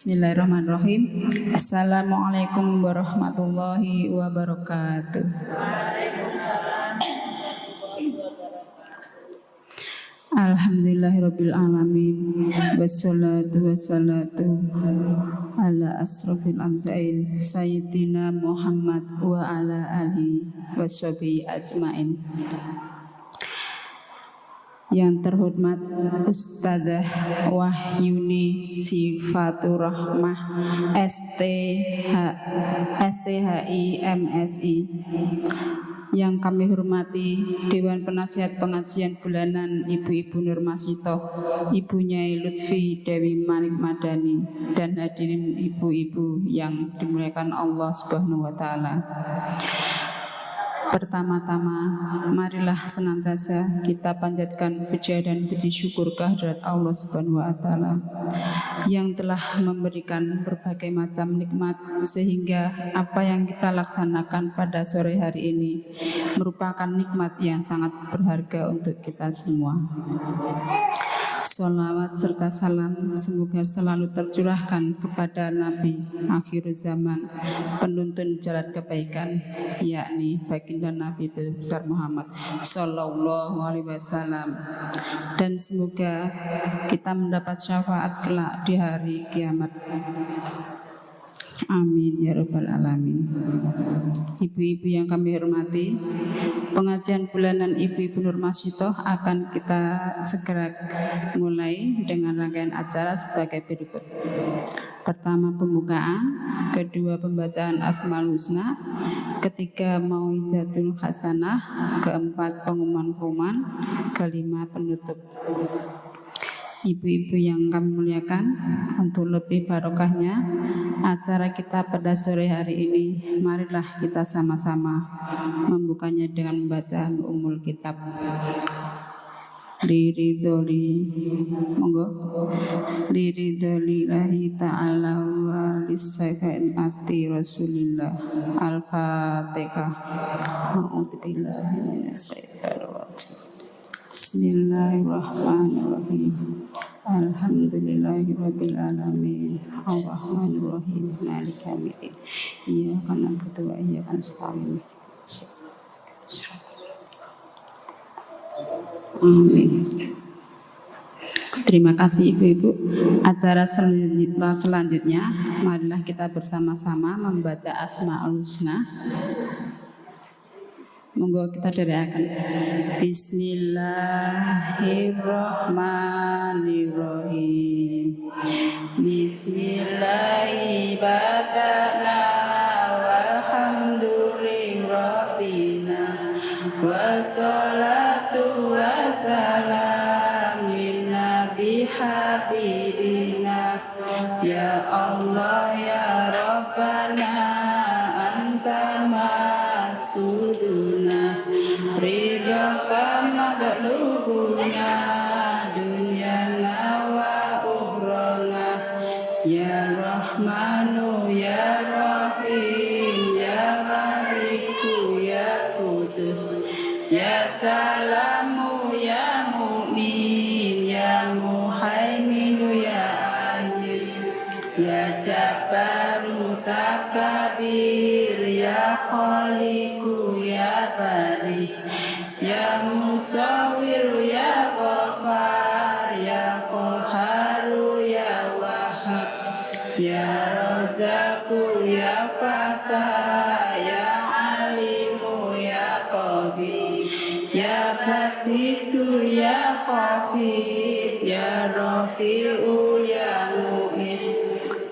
Bismillahirrahmanirrahim. Assalamualaikum warahmatullahi wabarakatuh. Alhamdulillahirabbil alamin. Wassalatu ala asrofil anbiya'i sayyidina Muhammad wa ala alihi washabihi ajmain. Yang terhormat Ustadzah Wahyuni Sifatur Rahmah STHI MSI, yang kami hormati Dewan Penasihat Pengajian Bulanan Ibu-Ibu Nur Masito, Ibu Nyai Lutfi Dewi Malik Madani, dan hadirin ibu-ibu yang dimuliakan Allah Subhanahu wa Ta'ala. Pertama-tama, marilah senantiasa kita panjatkan puja dan puji syukur kehadirat Allah Subhanahu wa Ta'ala yang telah memberikan berbagai macam nikmat, sehingga apa yang kita laksanakan pada sore hari ini merupakan nikmat yang sangat berharga untuk kita semua. Sholawat serta salam semoga selalu tercurahkan kepada Nabi akhir zaman, penuntun jalan kebaikan, yakni baginda Nabi besar Muhammad Sallallahu Alaihi Wasallam, dan semoga kita mendapat syafaat kelak di hari kiamat. Amin ya rabbal alamin. Ibu-ibu yang kami hormati, pengajian bulanan Ibu-Ibu Nur Masito akan kita segera mulai dengan rangkaian acara sebagai berikut. Pertama pembukaan, kedua pembacaan Asmaul Husna, ketiga Mau'izatul Hasanah, keempat pengumuman-pengumuman, kelima penutup. Ibu-ibu yang kami muliakan, untuk lebih barokahnya acara kita pada sore hari ini, marilah kita sama-sama membukanya dengan membaca Ummul Kitab. Liridolillahi ta'ala wa lissaifati Rasulillah. Al-Fatihah. A'udzubillahi minasyaitonirrajim. Bismillahirrahmanirrahim. Alhamdulillahirabbil alamin. Arrahmanirrahim. Maliki yaumiddin. Iyyaka na'budu wa iyyaka nasta'in. Amin. Terima kasih ibu-ibu. Acara selanjutnya, marilah kita bersama-sama membaca Asmaul Husna. Monggo kita teriakan. Bismillahirrahmanirrahim. Bismillahirrahmanirrahim. Walhamdulillahirrabbilalamin. Wassalatu wassalamu ala nabi habibina. Ya Allah ya Rabbana anta masuduna, ridhaka madlubuna, dunyana wa ukhrana. Ya Rahmanu ya Rahim, ya Maliku ya Qudus, ya Salamu ya Mu'min, ya Muhaiminu ya Aziz, ya Jabbaru Takabir, ya Khaliku ya Bari, ya Musawiru ya Ghafar, ya Qaharu ya Wahhab, ya Razaku ya Fatah, ya Alimu ya Qawi, ya Basitu ya Khafid, ya Rafi'u ya Mu'is,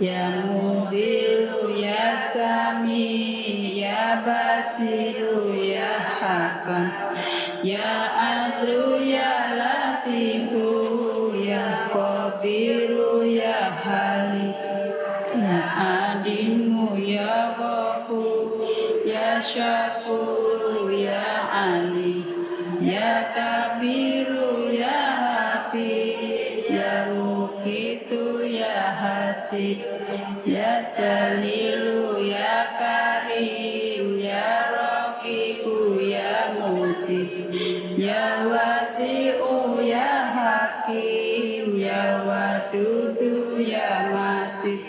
ya Mudilu ya Sami, ya Basiru ya Hakam, ya Adlu ya Latifu, ya Qabiru ya Halim, ya Adimu ya Ghafur, ya Syakuru ya Ali, ya Kabiru ya Hafiz, ya Muqitu ya Hasib, ya Jalilu ya Karim, ya Raqibu ya Mujib, ya Wasi'u ya Hakim, ya Wadudu ya Majid,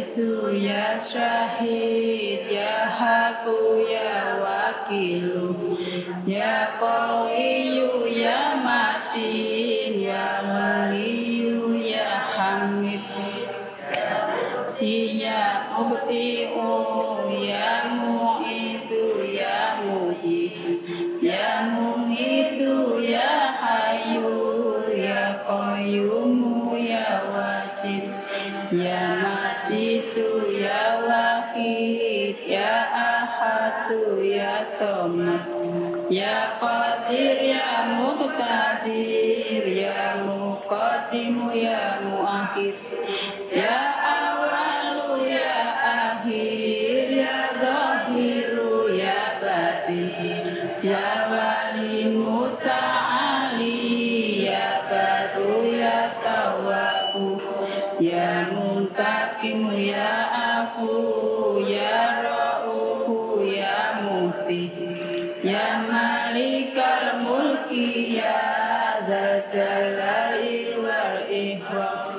warisu ya syahid ya haku ya wakilu ya qawiyu ya matin ya waliyu ya hamid siya mubti'u ya mu'idu ya mu'id ya mu'idu ya hayu ya qayyumu ya wajid ya majidu ya wahid ya ahadu ya somad ya qadir ya muqtadir ya muqaddimu ya muakhir ya awalu ya akhir ya zahiru ya batin ya wali muta'ali ya baru ya tawabu ya muntakim ya afu ya ra'uhu ya muhti ya malikal mulki ya dzal jalali wal ikram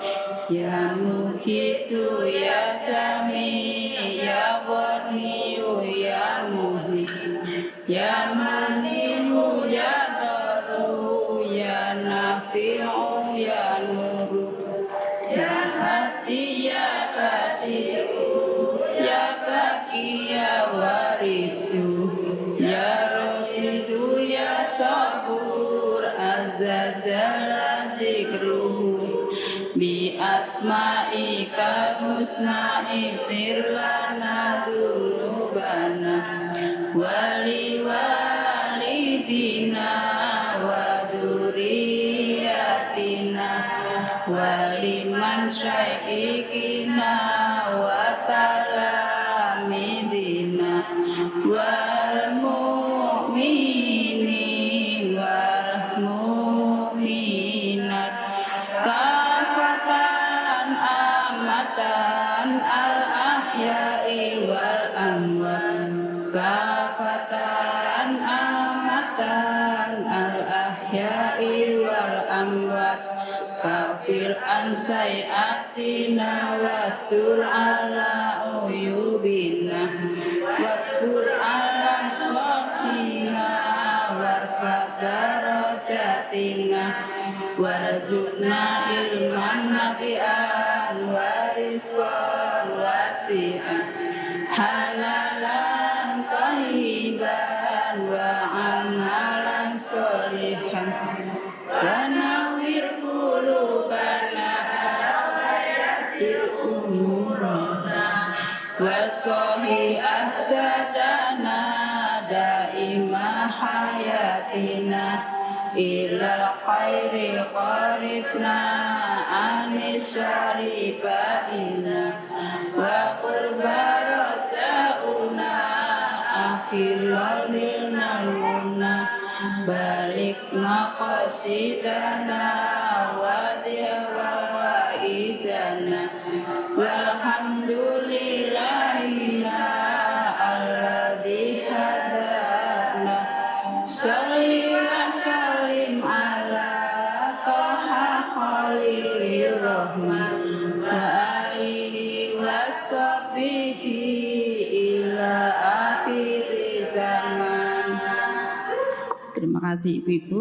ya muhitu ya jami ya ghaniyu ya muhyi ya manihu ya daru ya nafi'u ya nuru ya hati ya bati ya baki ya warisu ya rasidu ya sabur azza jalla dzikruhu bi asma'ika husna ibtir lana dzunubana wali walidina wa dzurriyyatina waliman syaikina wa talamidina wal mu'minin wal mu'minat kafatan amatan al ahya'i wal amwat kafatan amatan al ahya'i wal amwat kafir an sayatina wastur ala uyubina wasbur ala jwatina warfa darajatina warzuqna ilman nafi'an warizqan wasi'an halalan thayyiban wa amalan sholihan wa nawwir qulubana yassir umurana wa sahih ahzadana daima hayatina ilal khairi qaribna anis syaribaina wa qurba rajauna akhirul lilnamuna balik maqasidana wa diwa ijana walhamdulillahi alladzi hadana sholli wa sallim ala taha khalilur rahman wa alihi wa sahbihi ila akhir zaman. Terima kasih ibu-ibu.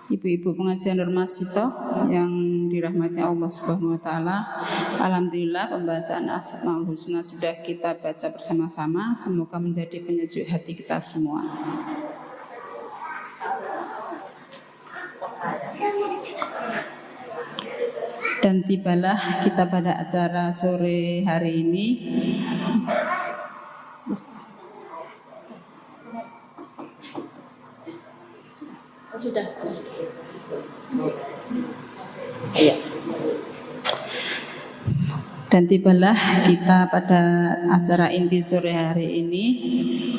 Ibu-ibu pengajian Nurmasito yang dirahmati Allah Subhanahu wa taala. Alhamdulillah pembacaan Asmaul Husna sudah kita baca bersama-sama. Semoga menjadi penyejuk hati kita semua. Dan tibalah kita pada acara sore hari ini. Sudah. Iya. Dan tibalah kita pada acara inti sore hari ini,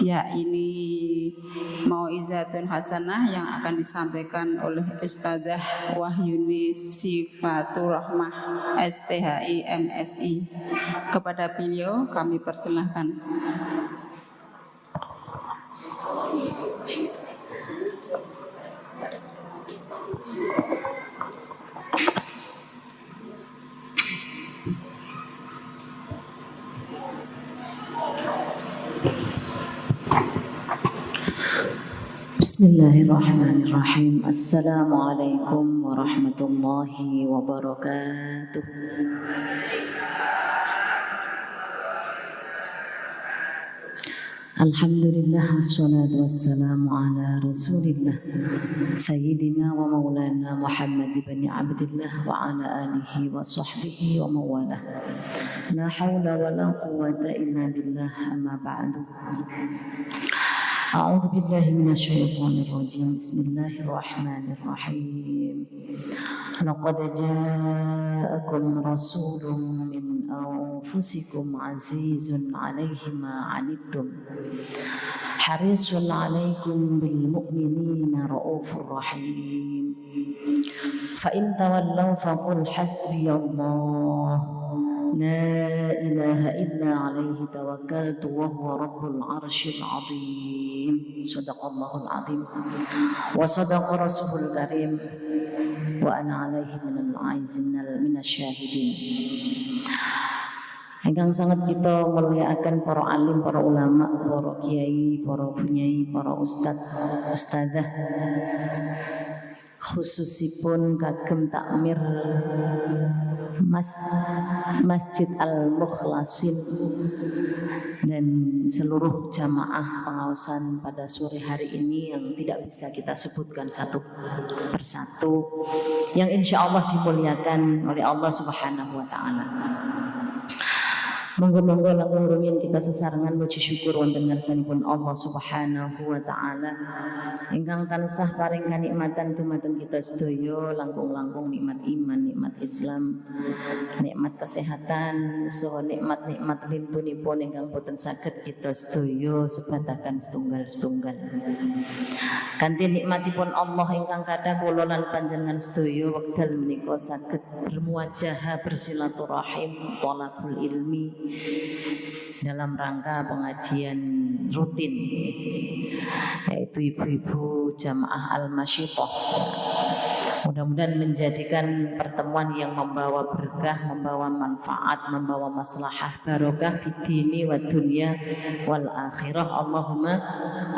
yakni Mau'izatun Hasanah yang akan disampaikan oleh Ustadzah Wahyuni Sifatur Rahmah STHI MSI. Kepada beliau kami persilahkan. Bismillahirrahmanirrahim. Assalamualaikum warahmatullahi wabarakatuh. Alhamdulillah wassalatu wassalamu ala rasulillah Sayyidina wa maulana Muhammad ibn Abdillah wa ala alihi wa sahbihi wa mawalah. La hawla wa la quwwata illa billah, amma ba'du. A'udzu billahi minasyaitonir rajim. Bismillahirrahmanirrahim. Laqad ja'akum rasulun min anfusikum azizun 'alaihi ma 'anittum harisun 'alaikum bil mu'minina raufur rahim. Fa in tawallaw faqul hasbiyallah la ilaha illa 'alaihi tawakkaltu wa huwa rabbul 'arsyil 'azim. Shadaqallahul 'azim wa shadaqa rasulul karim wa ana 'alaihi minal 'aizin minasyahidin. Ingkang sangat kita muliakan para alim, para ulama, para kiai, para bunyai, para ustad, ustadzah, khususipun kagem takmir Masjid Al-Mukhlasin dan seluruh jamaah pengawasan pada sore hari ini yang tidak bisa kita sebutkan satu persatu, yang insya Allah dimuliakan oleh Allah Subhanahu wa Ta'ala. Monggo-monggo langkung rumiyin kita sesarengan muji syukur wonten ngarsanipun Allah Subhanahu wa Ta'ala ingkang tansah paring kanikmatan dumateng kita sedaya, langkung-langkung nikmat iman, nikmat Islam, nikmat kesehatan, saha nikmat-nikmat lintunipun ingkang boten saged kita sedaya sebataken setunggal-setunggal. Kanthi nikmatipun Allah ingkang kathah kula lan panjenengan sedaya wekdal menika saged bermuajahah, bersilaturahim, thalabul ilmi dalam rangka pengajian rutin, yaitu ibu-ibu jamaah Al-Masyithah. Mudah-mudahan menjadikan pertemuan yang membawa berkah, membawa manfaat, membawa maslahah barokah fid dini wa dunya wal akhirah. Allahumma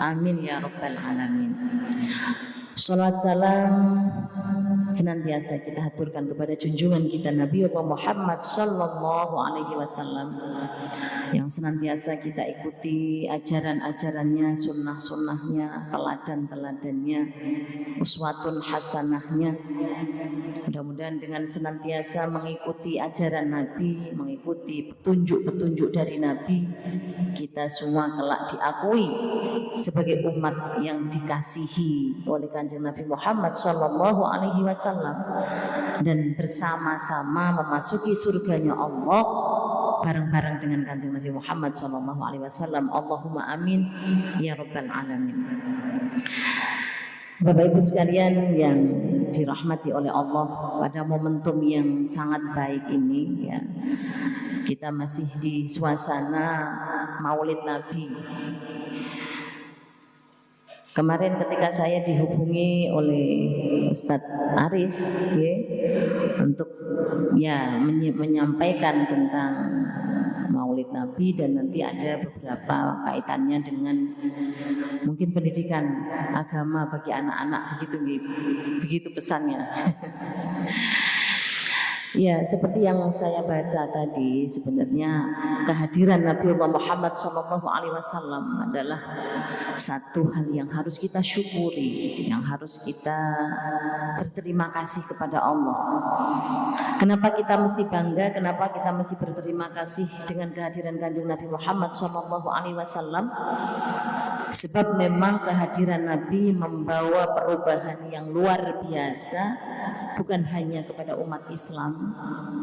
amin ya rabbal alamin. Salawat salam senantiasa kita haturkan kepada junjungan kita Nabi Muhammad sallallahu alaihi wasallam yang senantiasa kita ikuti ajaran-ajarannya, sunnah-sunnahnya, teladan-teladannya, uswatun hasanahnya. Mudah-mudahan dengan senantiasa mengikuti ajaran Nabi, mengikuti petunjuk-petunjuk dari Nabi, kita semua kelak diakui sebagai umat yang dikasihi oleh Kanjeng Nabi Muhammad sallallahu alaihi wasallam dan bersama-sama memasuki surganya Allah bareng-bareng dengan Kanjeng Nabi Muhammad sallallahu alaihi wasallam. Allahumma amin ya rabbal alamin. Bapak Ibu sekalian yang dirahmati oleh Allah, pada momentum yang sangat baik ini ya, kita masih di suasana Maulid Nabi. Kemarin ketika saya dihubungi oleh Ustadz Aris ya, untuk ya menyampaikan tentang Maulid Nabi, dan nanti ada beberapa kaitannya dengan mungkin pendidikan agama bagi anak-anak, begitu pesannya. Ya, seperti yang saya baca tadi, sebenarnya kehadiran Nabiullah Muhammad SAW adalah satu hal yang harus kita syukuri, yang harus kita berterima kasih kepada Allah. Kenapa kita mesti bangga? Kenapa kita mesti berterima kasih dengan kehadiran Kanjeng Nabi Muhammad SAW? Sebab memang kehadiran Nabi membawa perubahan yang luar biasa, bukan hanya kepada umat Islam,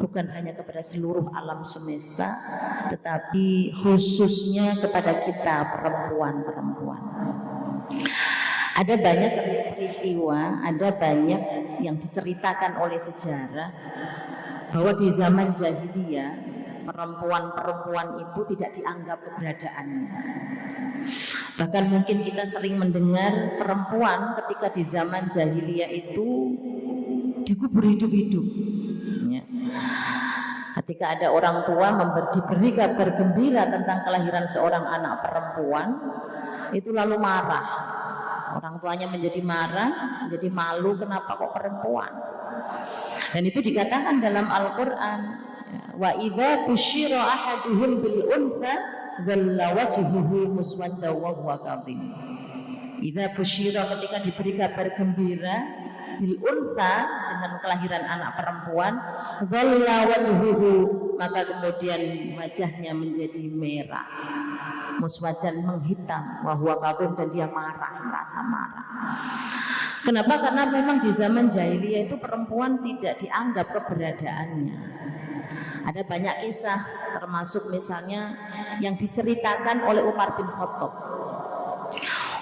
bukan hanya kepada seluruh alam semesta, tetapi khususnya kepada kita perempuan-perempuan. Ada banyak peristiwa, ada banyak yang diceritakan oleh sejarah bahwa di zaman jahiliyah perempuan-perempuan itu tidak dianggap keberadaannya. Bahkan mungkin kita sering mendengar perempuan ketika di zaman jahiliyah itu dikubur hidup-hidup. Ya. Ketika ada orang tua diberi kabar gembira tentang kelahiran seorang anak perempuan, itu lalu marah. Orang tuanya menjadi marah, menjadi malu, kenapa kok perempuan? Dan itu dikatakan dalam Al-Quran, wa idza busyira ahaduhum bil untha dhalla wajhuhu muswadda wa huwa kadhim. Idza busyira, ketika diberi kabar gembira, bil untha, dengan kelahiran anak perempuan, dhalla wajhuhu, maka kemudian wajahnya menjadi merah, muswaddan, menghitam, wa huwa kadhim, dan dia marah, merasa marah. Kenapa? Karena memang di zaman jahiliyah itu perempuan tidak dianggap keberadaannya. Ada banyak kisah, termasuk misalnya yang diceritakan oleh Umar bin Khattab.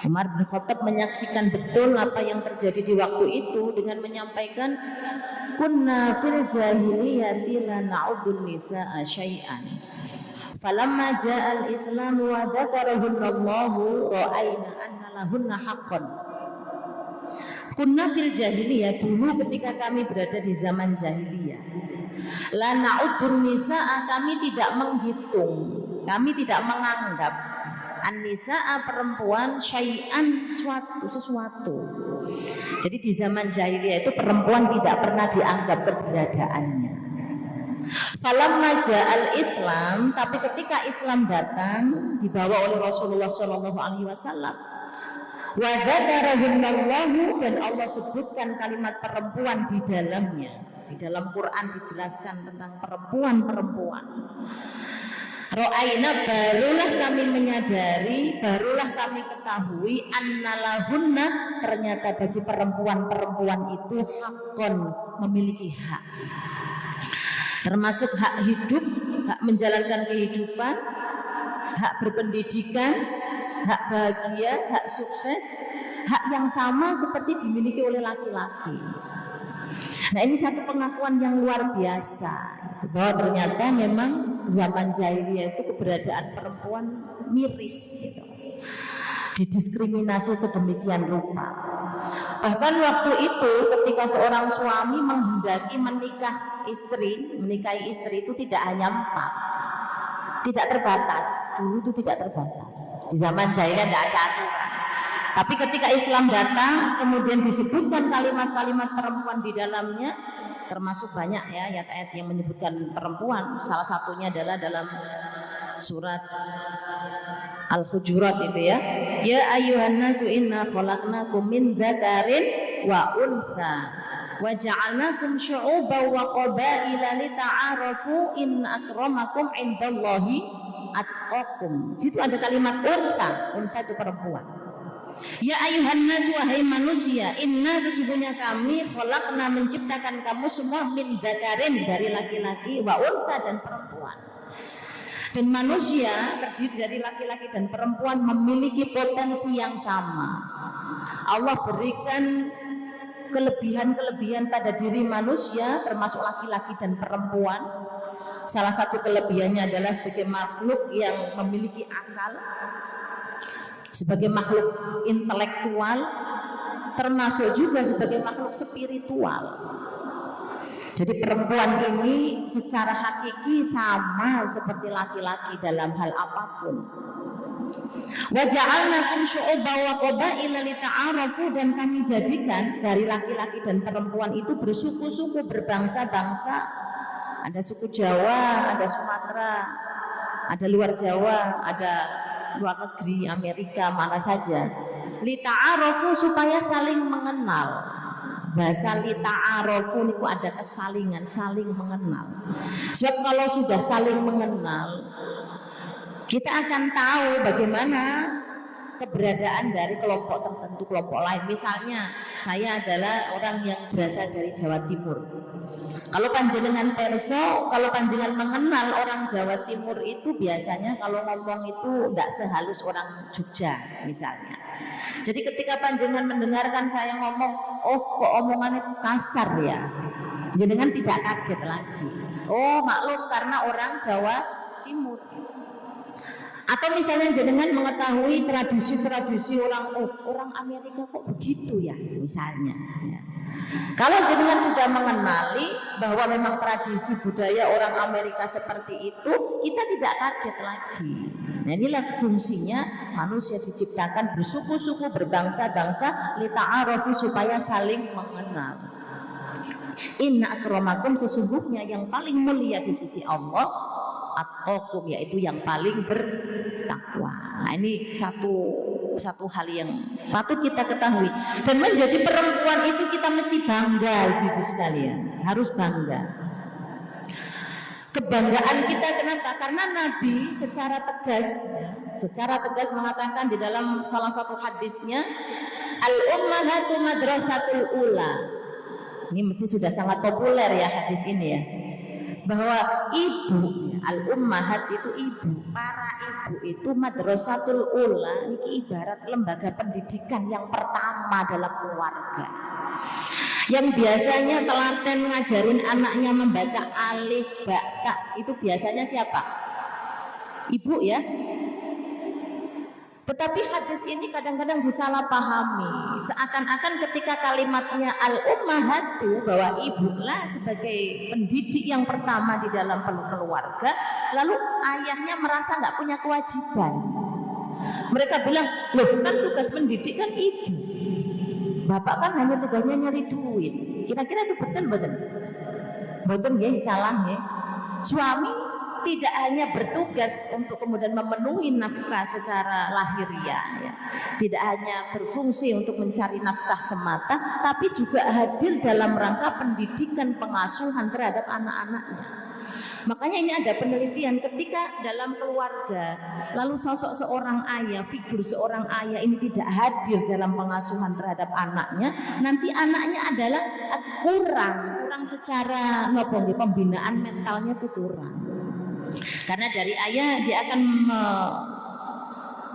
Umar bin Khattab menyaksikan betul apa yang terjadi di waktu itu dengan menyampaikan, kunna fil jahiliyati la na'udun nisa'a syai'an falamma ja'al islamu wa dzakarahunallahu ra'ayna anna lahunna haqqan. Kunna fil jahiliyah, dulu ketika kami berada di zaman jahiliyah, la na'udun nisa'a, kami tidak menghitung, kami tidak menganggap an-nisa'a, perempuan, syai'an, sesuatu. Jadi di zaman jahiliyah itu perempuan tidak pernah dianggap keberadaannya. Falamma ja'al Islam, tapi ketika Islam datang dibawa oleh Rasulullah SAW, wa dzakarahunallahu, dan Allah sebutkan kalimat perempuan di dalamnya. Di dalam Quran dijelaskan tentang perempuan-perempuan. Ra'ayna, barulah kami menyadari, barulah kami ketahui, annalahunna, ternyata bagi perempuan-perempuan itu haqqon, memiliki hak. Termasuk hak hidup, hak menjalankan kehidupan, hak berpendidikan, hak bahagia, hak sukses, hak yang sama seperti dimiliki oleh laki-laki. Nah, ini satu pengakuan yang luar biasa, bahwa ternyata memang zaman jahiliyah itu keberadaan perempuan miris, gitu, didiskriminasi sedemikian rupa. Bahkan waktu itu ketika seorang suami menghendaki menikahi istri itu tidak hanya 4, tidak terbatas. Dulu itu tidak terbatas. Di zaman jahiliyah tidak ada aturan. Tapi ketika Islam datang, kemudian disebutkan kalimat-kalimat perempuan di dalamnya, termasuk banyak ya ayat-ayat yang menyebutkan perempuan. Salah satunya adalah dalam surat Al-Hujurat itu ya. Ya ayyuhan nasu inna khalaqnakum min dzakarin wa untha wa ja'alnakum syu'uban wa qabaila lita'arafu inna akramakum indallahi atqakum. Situ ada kalimat untha. Untha itu perempuan. Ya ayuhan nas, wahai manusia, inna, sesungguhnya kami khalaqna, menciptakan kamu semua min dzakarin, dari laki-laki, wa untha, dan perempuan. Dan manusia terdiri dari laki-laki dan perempuan memiliki potensi yang sama. Allah berikan kelebihan-kelebihan pada diri manusia, termasuk laki-laki dan perempuan. Salah satu kelebihannya adalah sebagai makhluk yang memiliki akal, sebagai makhluk intelektual, termasuk juga sebagai makhluk spiritual. Jadi perempuan ini secara hakiki sama seperti laki-laki dalam hal apapun. Wa ja'alnakum syu'uban wa qabaila lita'arafu, dan kami jadikan dari laki-laki dan perempuan itu bersuku-suku, berbangsa-bangsa. Ada suku Jawa, ada Sumatera, ada luar Jawa, ada luar negeri, Amerika, mana saja. Lita'arafu, supaya saling mengenal. Bahasa lita'arafu niku ada kesalingan, saling mengenal. Sebab kalau sudah saling mengenal, kita akan tahu bagaimana keberadaan dari kelompok tertentu, kelompok lain. Misalnya saya adalah orang yang berasal dari Jawa Timur. Kalau panjenengan perso, kalau panjenengan mengenal orang Jawa Timur itu biasanya kalau ngomong itu tidak sehalus orang Jogja misalnya. Jadi ketika panjenengan mendengarkan saya ngomong, oh kok omongannya kasar ya, jenengan tidak kaget lagi. Oh maklum karena orang Jawa Timur. Atau misalnya jenengan mengetahui tradisi-tradisi orang Amerika kok begitu ya misalnya. Ya. Kalau jenengan sudah mengenali bahwa memang tradisi budaya orang Amerika seperti itu, kita tidak kaget lagi. Nah, inilah fungsinya manusia diciptakan bersuku-suku, berbangsa-bangsa, lita'arofu, supaya saling mengenal. Inna akramakum, sesungguhnya yang paling mulia di sisi Allah atqakum, yaitu yang paling bertakwa. Nah, ini satu hal yang patut kita ketahui, dan menjadi perempuan itu kita mesti bangga, ibu sekalian, harus bangga. Kebanggaan kita kenapa? Karena Nabi secara tegas mengatakan di dalam salah satu hadisnya, al-ummahatu madrasatul ula. Ini mesti sudah sangat populer ya hadis ini ya, bahwa ibu, al-ummahat itu ibu, para ibu itu madrasatul ula, ini ibarat lembaga pendidikan yang pertama dalam keluarga, yang biasanya telaten ngajarin anaknya membaca alif, ba, ta, itu biasanya siapa? Ibu ya. Tetapi hadis ini kadang-kadang disalahpahami, seakan-akan ketika kalimatnya al-ummahatu, bahwa ibulah sebagai pendidik yang pertama di dalam keluarga, lalu ayahnya merasa nggak punya kewajiban. Mereka bilang, loh kan tugas pendidik kan ibu, bapak kan hanya tugasnya nyari duit. Kira-kira itu betul? Betul ya, salah ya. Suami tidak hanya bertugas untuk kemudian memenuhi nafkah secara lahiriah ya, tidak hanya berfungsi untuk mencari nafkah semata, tapi juga hadir dalam rangka pendidikan, pengasuhan terhadap anak-anaknya. Makanya ini ada penelitian, ketika dalam keluarga lalu sosok seorang ayah, figur seorang ayah ini tidak hadir dalam pengasuhan terhadap anaknya, nanti anaknya adalah kurang secara pembinaan mentalnya itu kurang. Karena dari ayah dia akan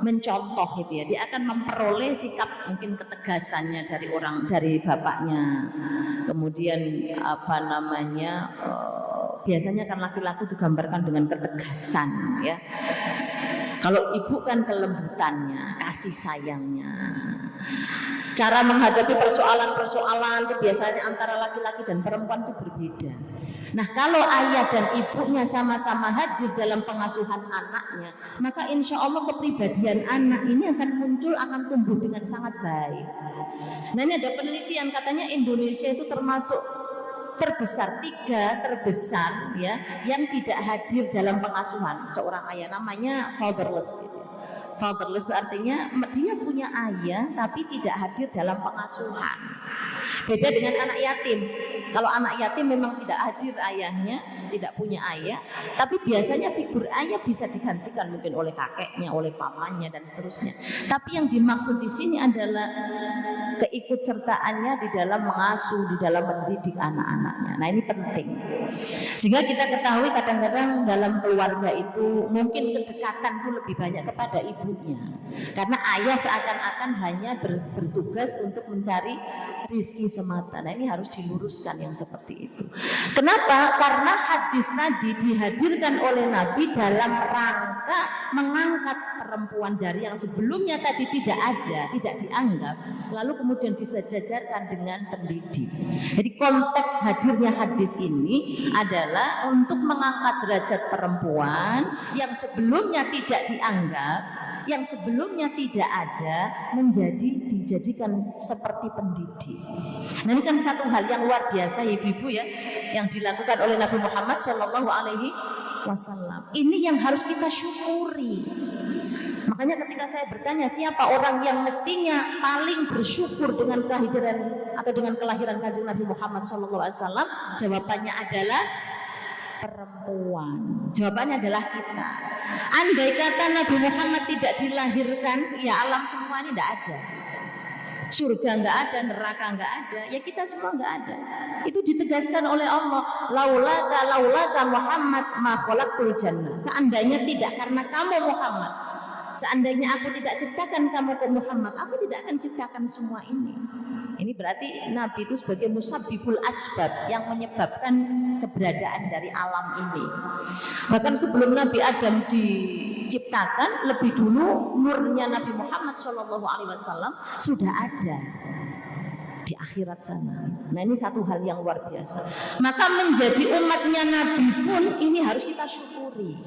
mencontoh gitu ya, dia akan memperoleh sikap, mungkin ketegasannya dari bapaknya. Kemudian biasanya kan laki-laki digambarkan dengan ketegasan ya. Kalau ibu kan kelembutannya, kasih sayangnya. Cara menghadapi persoalan-persoalan itu biasanya antara laki-laki dan perempuan itu berbeda. Nah, kalau ayah dan ibunya sama-sama hadir dalam pengasuhan anaknya, maka insya Allah kepribadian anak ini akan muncul, akan tumbuh dengan sangat baik. Nah, ini ada penelitian, katanya Indonesia itu termasuk tiga terbesar ya, yang tidak hadir dalam pengasuhan seorang ayah, namanya fatherless gitu. Fatherless itu artinya dia punya ayah tapi tidak hadir dalam pengasuhan. Beda dengan anak yatim. Kalau anak yatim memang tidak hadir ayahnya, tidak punya ayah, tapi biasanya figur ayah bisa digantikan mungkin oleh kakeknya, oleh pamannya dan seterusnya. Tapi yang dimaksud di sini adalah keikutsertaannya di dalam mengasuh, di dalam mendidik anak-anaknya. Nah, ini penting. Sehingga kita ketahui kadang-kadang dalam keluarga itu mungkin kedekatan itu lebih banyak kepada ibunya. Karena ayah seakan-akan hanya bertugas untuk mencari rizki semata. Nah, ini harus diluruskan yang seperti itu. Kenapa? Karena hadis tadi dihadirkan oleh Nabi dalam rangka mengangkat perempuan dari yang sebelumnya tadi tidak ada, tidak dianggap, lalu kemudian disejajarkan dengan pendidik. Jadi konteks hadirnya hadis ini adalah untuk mengangkat derajat perempuan yang sebelumnya tidak dianggap, yang sebelumnya tidak ada, dijadikan seperti pendidik. Nah, ini kan satu hal yang luar biasa ibu-ibu ya, yang dilakukan oleh Nabi Muhammad SAW. Ini yang harus kita syukuri. Makanya ketika saya bertanya siapa orang yang mestinya paling bersyukur dengan kehadiran atau dengan kelahiran Kanjeng Nabi Muhammad SAW, jawabannya adalah perempuan. Jawabannya adalah kita. Andai kata Nabi Muhammad tidak dilahirkan, ya alam semua ini tidak ada. Surga enggak ada, neraka enggak ada, ya kita semua enggak ada. Itu ditegaskan oleh Allah, laulaka Muhammad ma khalaqtul jannah. Seandainya tidak karena kamu Muhammad, seandainya aku tidak ciptakan kamu ke Muhammad, aku tidak akan ciptakan semua ini. Ini berarti Nabi itu sebagai musabbibul asbab, yang menyebabkan keberadaan dari alam ini. Bahkan sebelum Nabi Adam diciptakan, lebih dulu nurnya Nabi Muhammad SAW sudah ada. di akhirat sana. Nah ini satu hal yang luar biasa. Maka menjadi umatnya Nabi pun ini harus kita syukuri.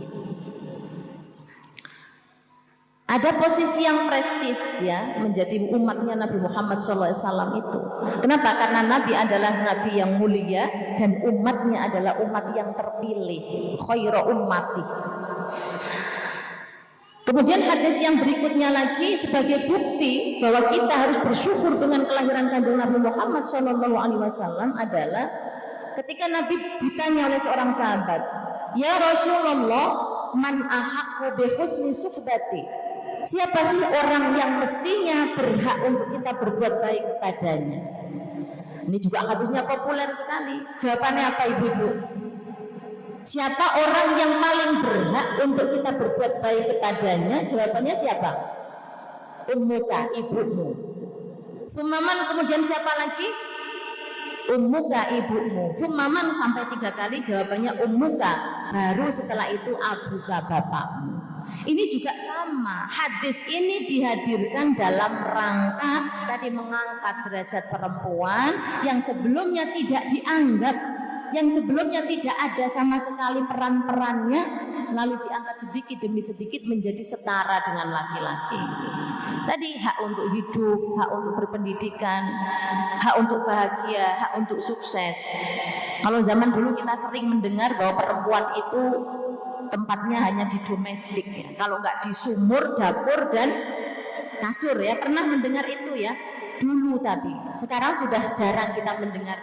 Ada posisi yang prestis ya menjadi umatnya Nabi Muhammad SAW itu. Kenapa? Karena Nabi adalah Nabi yang mulia dan umatnya adalah umat yang terpilih. Khairu ummati. Kemudian hadis yang berikutnya lagi sebagai bukti bahwa kita harus bersyukur dengan kelahiran kanjeng Nabi Muhammad SAW adalah ketika Nabi ditanya oleh seorang sahabat, "Ya Rasulullah, man ahaqqu bi husni suhbati?" Siapa sih orang yang mestinya berhak untuk kita berbuat baik kepadanya? Ini juga hadisnya populer sekali. Jawabannya apa ibu-ibu? Siapa orang yang paling berhak untuk kita berbuat baik kepadanya? Jawabannya siapa? Ummuka, ibumu. Sumaman, kemudian siapa lagi? Ummuka, ibumu. Sumaman sampai 3 kali, jawabannya ummuka. Baru setelah itu abuka, bapakmu. Ini juga sama. Hadis ini dihadirkan dalam rangka tadi mengangkat derajat perempuan yang sebelumnya tidak dianggap, yang sebelumnya tidak ada sama sekali peran-perannya, lalu diangkat sedikit demi sedikit menjadi setara dengan laki-laki. Tadi hak untuk hidup, hak untuk berpendidikan, hak untuk bahagia, hak untuk sukses. Kalau zaman dulu kita sering mendengar bahwa perempuan itu tempatnya hanya di domestik ya. Kalau nggak di sumur, dapur dan kasur ya. Pernah mendengar itu ya dulu, tapi sekarang sudah jarang kita mendengar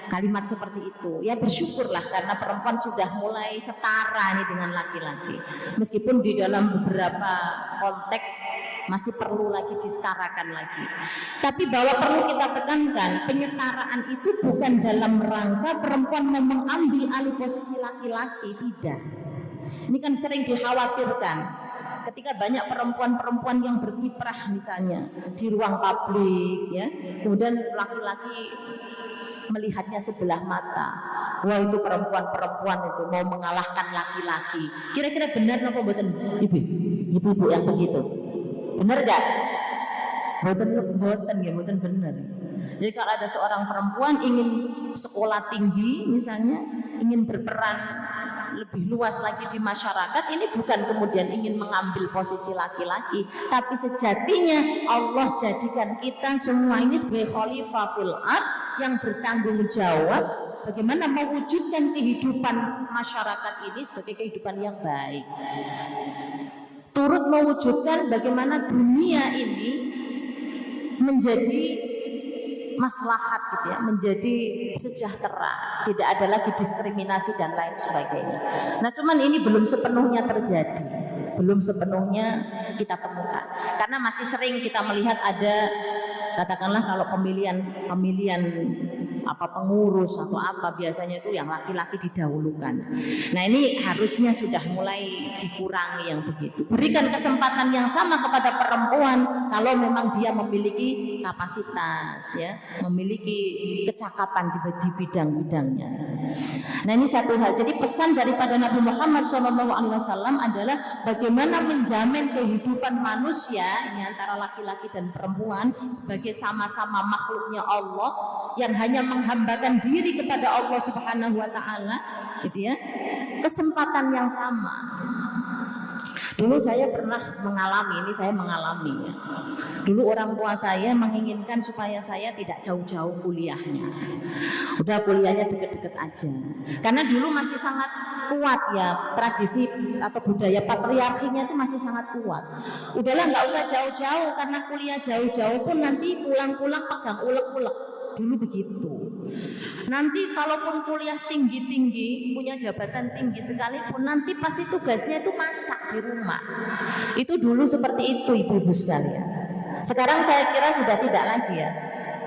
kalimat seperti itu. Ya bersyukurlah karena perempuan sudah mulai setara nih dengan laki-laki. Meskipun di dalam beberapa konteks masih perlu lagi disetarakan lagi. Tapi bahwa perlu kita tekankan, penyetaraan itu bukan dalam rangka perempuan mau mengambil alih posisi laki-laki, tidak. Ini kan sering dikhawatirkan ketika banyak perempuan-perempuan yang berkiprah misalnya di ruang publik ya, kemudian laki-laki melihatnya sebelah mata. Wah, itu perempuan-perempuan itu mau mengalahkan laki-laki. Kira-kira benar apa mboten? Ibu-ibu yang begitu. Benar enggak? Mboten ya, mboten benar. Jadi kalau ada seorang perempuan ingin sekolah tinggi misalnya, ingin berperan lebih luas lagi di masyarakat, ini bukan kemudian ingin mengambil posisi laki-laki, tapi sejatinya Allah jadikan kita semua ini sebagai khalifah fil ard yang bertanggung jawab bagaimana mewujudkan kehidupan masyarakat ini sebagai kehidupan yang baik, turut mewujudkan bagaimana dunia ini menjadi maslahat gitu ya, menjadi sejahtera, tidak ada lagi diskriminasi dan lain sebagainya. Nah cuman ini belum sepenuhnya terjadi, belum sepenuhnya kita temukan, karena masih sering kita melihat ada katakanlah kalau pemilihan apa pengurus atau apa biasanya itu yang laki-laki didahulukan. Nah ini harusnya sudah mulai dikurangi yang begitu. Berikan kesempatan yang sama kepada perempuan kalau memang dia memiliki kapasitas ya, memiliki kecakapan di bidang-bidangnya. Nah ini satu hal. Jadi pesan daripada Nabi Muhammad SAW adalah bagaimana menjamin kehidupan manusia ini antara laki-laki dan perempuan sebagai sama-sama makhluknya Allah yang hanya menghambakan diri kepada Allah Subhanahu wa taala, gitu ya. Kesempatan yang sama. Dulu saya pernah mengalami ini, saya mengalami ya. Dulu orang tua saya menginginkan supaya saya tidak jauh-jauh kuliahnya. Udah kuliahnya deket-deket aja. Karena dulu masih sangat kuat ya tradisi atau budaya patriarkinya itu masih sangat kuat. Udahlah nggak usah jauh-jauh karena kuliah jauh-jauh pun nanti pulang-pulang pegang ulek-ulek. Dulu begitu. Nanti kalaupun kuliah tinggi-tinggi, punya jabatan tinggi sekalipun, nanti pasti tugasnya itu masak di rumah. Itu dulu seperti itu ibu-ibu sekalian. Sekarang saya kira sudah tidak lagi ya.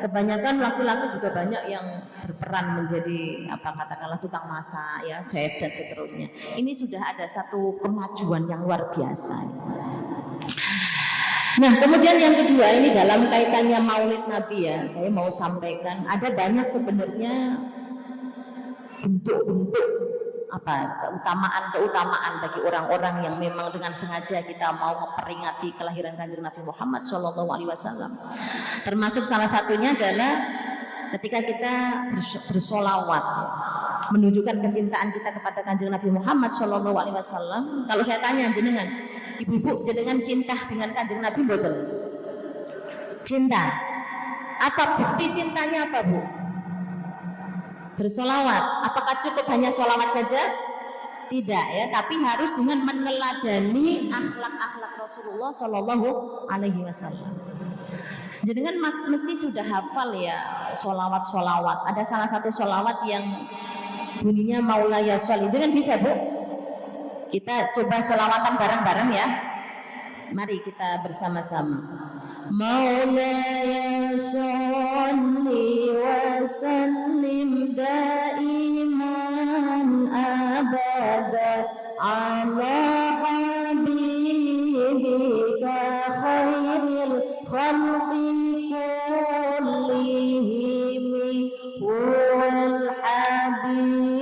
Kebanyakan laki-laki juga banyak yang berperan menjadi apa katakanlah tukang masak ya, chef dan seterusnya. Ini sudah ada satu kemajuan yang luar biasa. Nah kemudian yang kedua ini dalam kaitannya Maulid Nabi ya, saya mau sampaikan ada banyak sebenarnya bentuk-bentuk keutamaan bagi orang-orang yang memang dengan sengaja kita mau memperingati kelahiran Kanjeng Nabi Muhammad Shallallahu Alaihi Wasallam. Termasuk salah satunya adalah ketika kita bersolawat, menunjukkan kecintaan kita kepada Kanjeng Nabi Muhammad Shallallahu Alaihi Wasallam. Kalau saya tanya jenengan, ibu-ibu jenengan cinta dengan Kanjeng Nabi betul? Cinta. Apa bukti cintanya apa, Bu? Bersolawat. Apakah cukup hanya solawat saja? Tidak ya, tapi harus dengan meneladani akhlak-akhlak Rasulullah Shallallahu Alaihi Wasallam. Jenengan mesti sudah hafal ya solawat. Ada salah satu solawat yang bunyinya Maulaya Sholli. Jangan bisa, Bu. Kita coba solawatan bareng-bareng ya. Mari kita bersama-sama. Maulaya Sholli wa sallim daiman abada ala habibika khairil khalqi kullihim huwal habibul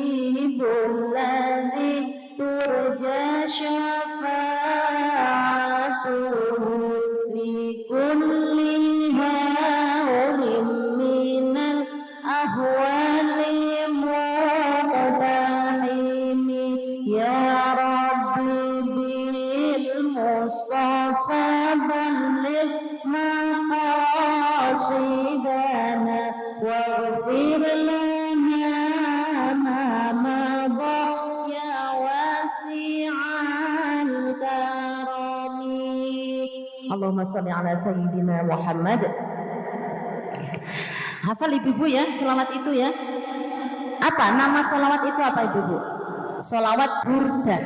ladzi turja syafa'atuhu likulli hawlim minal ahwali muqtahimi ya rabbi bil mustafa balligh maqasidana waghfir lana ma madha ya wasi'al karami. Allahumma sholli ala sayyidina Muhammad. Hafal ibu-ibu ya selawat itu ya. Apa nama selawat itu apa ibu-ibu? Selawat burda.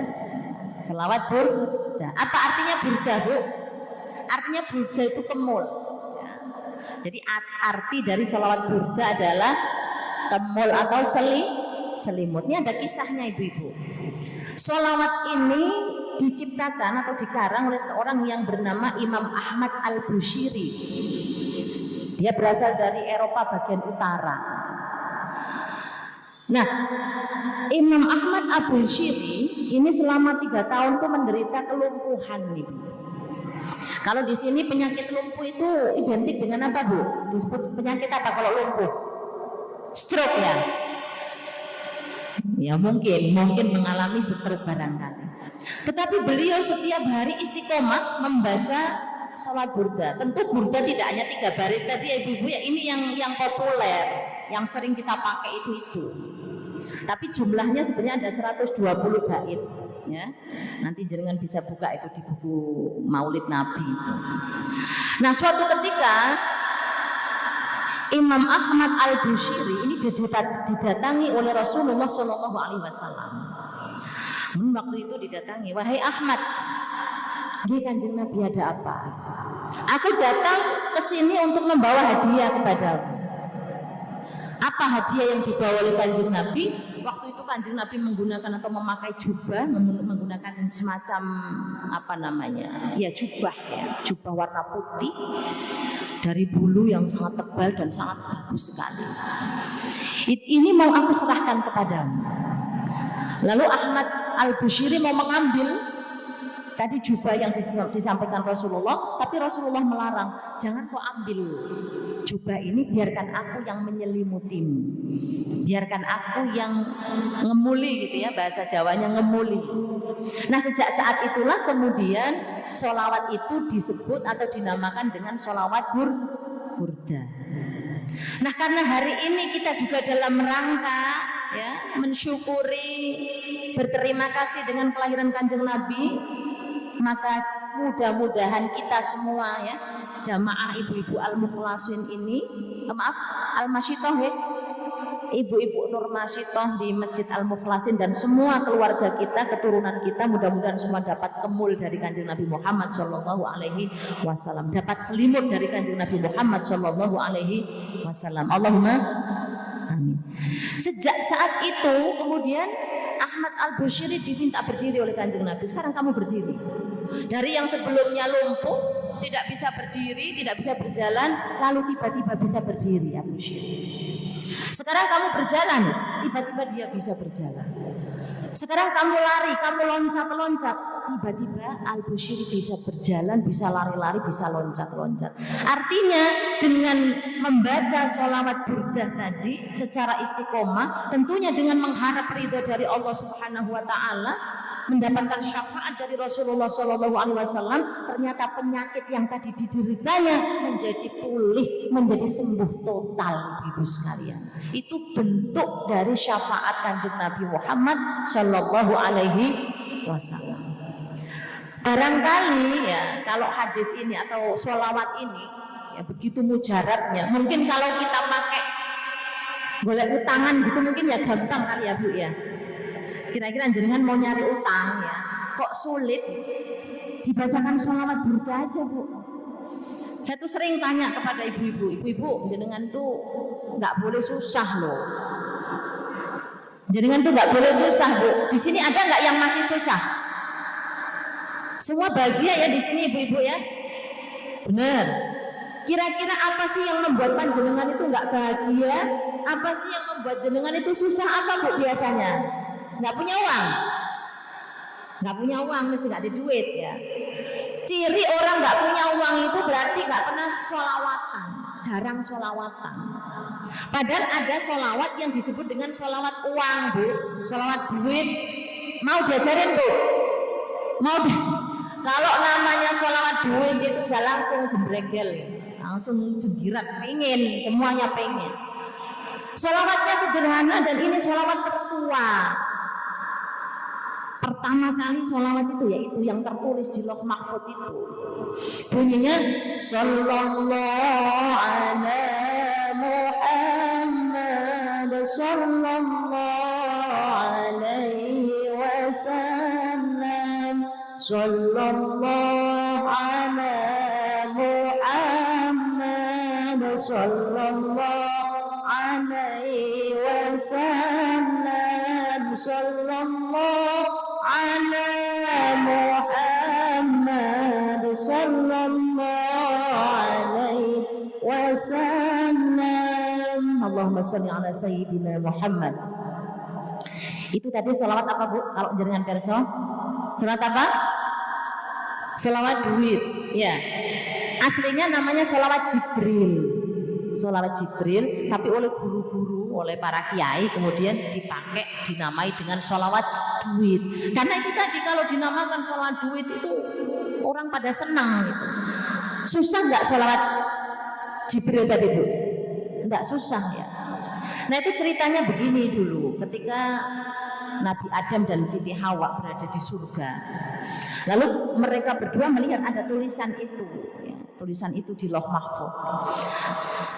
Selawat burda. Apa artinya burda, Bu? Artinya burda itu kemul ya. Jadi arti dari selawat burda adalah kemul atau selimut. Ini ada kisahnya ibu-ibu. Selawat ini diciptakan atau dikarang oleh seorang yang bernama Imam Ahmad Al-Bushiri. Dia berasal dari Eropa bagian utara. Nah, Imam Ahmad Al-Bushiri ini selama 3 tahun tuh menderita kelumpuhan nih. Kalau di sini penyakit lumpuh itu identik dengan apa, Bu? Disebut penyakit apa kalau lumpuh? Stroke ya? Ya mungkin mengalami stroke barangkali. Tetapi beliau setiap hari istiqomah membaca salawat burda. Tentu burda tidak hanya 3 baris tadi ya ibu-ibu ya, ini yang populer, yang sering kita pakai itu. Tapi jumlahnya sebenarnya ada 120 bait ya. Nanti jenengan bisa buka itu di buku Maulid Nabi itu. Nah, suatu ketika Imam Ahmad Al-Bushiri ini didatangi oleh Rasulullah Shallallahu Alaihi Wasallam. Waktu itu didatangi, wahai Ahmad, nggih Kanjeng Nabi ada apa? Aku datang ke sini untuk membawa hadiah kepadamu. Apa hadiah yang dibawa oleh Kanjeng Nabi? Waktu itu Kanjeng Nabi menggunakan atau memakai jubah, menggunakan semacam apa namanya? Ya jubah ya, jubah warna putih dari bulu yang sangat tebal dan sangat bagus sekali. Ini mau aku serahkan kepadamu. Lalu Ahmad Al-Bushiri mau mengambil tadi jubah yang disampaikan Rasulullah, tapi Rasulullah melarang, jangan kau ambil jubah ini, biarkan aku yang menyelimutimu, biarkan aku yang ngemuli gitu ya, bahasa Jawanya ngemuli. Nah, sejak saat itulah kemudian sholawat itu disebut atau dinamakan dengan sholawat burda. Nah, karena hari ini kita juga dalam rangka ya mensyukuri, berterima kasih dengan kelahiran Kanjeng Nabi, maka mudah-mudahan kita semua ya jamaah ibu-ibu al-mukhlasin ini, al-masyitoh ya, ibu-ibu Nur Masyitoh di Masjid Al-Mukhlasin dan semua keluarga kita, keturunan kita, mudah-mudahan semua dapat kemul dari Kanjeng Nabi Muhammad Shallallahu Alaihi Wasallam, dapat selimut dari Kanjeng Nabi Muhammad Shallallahu Alaihi Wasallam. Allahumma amin. Sejak saat itu kemudian Ahmad Al-Bushiri diminta berdiri oleh Kanjeng Nabi. Sekarang kamu berdiri. Dari yang sebelumnya lumpuh, tidak bisa berdiri, tidak bisa berjalan, lalu tiba-tiba bisa berdiri Al-Bushiri. Sekarang kamu berjalan, tiba-tiba dia bisa berjalan. Sekarang kamu lari, kamu loncat-loncat. Tiba-tiba Al-Busiri bisa berjalan, bisa lari-lari, bisa loncat-loncat. Artinya dengan membaca sholawat burdah tadi secara istiqomah, tentunya dengan mengharap ridho dari Allah Subhanahu wa Ta'ala, mendapatkan syafaat dari Rasulullah SAW, ternyata penyakit yang tadi dideritanya menjadi pulih, menjadi sembuh total, ibu sekalian. Itu bentuk dari syafaat Kanjeng Nabi Muhammad Shallallahu Alaihi Wasallam. Barangkali ya kalau hadis ini atau sholawat ini ya begitu mujarabnya. Mungkin kalau kita pakai golek utangan gitu mungkin ya gampang kali ya Bu ya. Kira-kira jenengan mau nyari utang ya, kok sulit? Dibacakan sholawat burdah aja Bu. Saya tuh sering tanya kepada ibu-ibu, jenengan tuh nggak boleh susah loh. Jenengan tuh nggak boleh susah Bu. Di sini ada nggak yang masih susah? Semua bahagia ya di sini ibu-ibu ya. Bener. Kira-kira apa sih yang membuat panjenengan itu nggak bahagia? Apa sih yang membuat jenengan itu susah apa Bu biasanya? Nggak punya uang, mesti nggak ada duit ya. Ciri orang nggak punya uang itu berarti nggak pernah sholawatan, jarang sholawatan. Padahal ada sholawat yang disebut dengan sholawat uang Bu, sholawat duit. Mau diajarin Bu? Kalau namanya sholawat duit itu nggak langsung gembregel, langsung jenggirat, pengen, semuanya pengen. Sholawatnya sederhana dan ini sholawat tertua. Pertama kali sholawat itu yaitu yang tertulis di Lauh Mahfuz itu bunyinya Sallallahu ala Muhammad Sallallahu alaihi wasallam Sallallahu ala Muhammad Sallallahu alaihi wasallam Sallallahu ala Muhammad sallallahu alaihi wasallam. Allahumma sholli ala sayyidina Muhammad. Itu tadi sholawat apa Bu? Kalau jenengan perso? Sholawat apa? Sholawat duit. Ya. Aslinya namanya sholawat Jibril. Sholawat Jibril, tapi oleh guru-guru, oleh para kiai kemudian dipakai, dinamai dengan sholawat duit. Karena itu tadi kalau dinamakan sholawat duit itu orang pada senang gitu. Susah nggak sholawat Jibril tadi Bu? Nggak susah ya. Nah itu ceritanya begini dulu, ketika Nabi Adam dan Siti Hawa berada di surga. Lalu mereka berdua melihat ada tulisan itu. Tulisan itu di Lauh Mahfuz.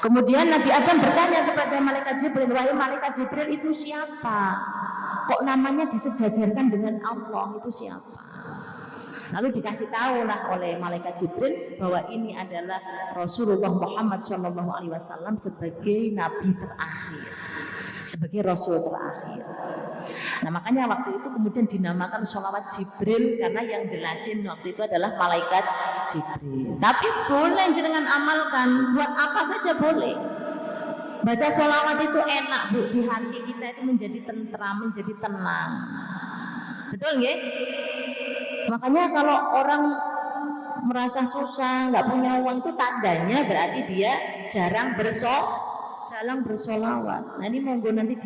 Kemudian Nabi Adam bertanya kepada malaikat Jibril, wahai malaikat Jibril itu siapa? Kok namanya disejajarkan dengan Allah, itu siapa? Lalu dikasih tahu lah oleh malaikat Jibril bahwa ini adalah Rasulullah Muhammad SAW sebagai nabi terakhir, sebagai Rasul terakhir. Nah makanya waktu itu kemudian dinamakan sholawat Jibril karena yang jelasin waktu itu adalah malaikat Jibril. Tapi boleh jenengan amalkan, buat apa saja boleh. Baca sholawat itu enak Bu, di hati kita itu menjadi tentram, menjadi tenang. Betul nggih? Makanya kalau orang merasa susah, nggak punya uang itu tandanya berarti dia jarang bersolawat. Nah ini monggo nanti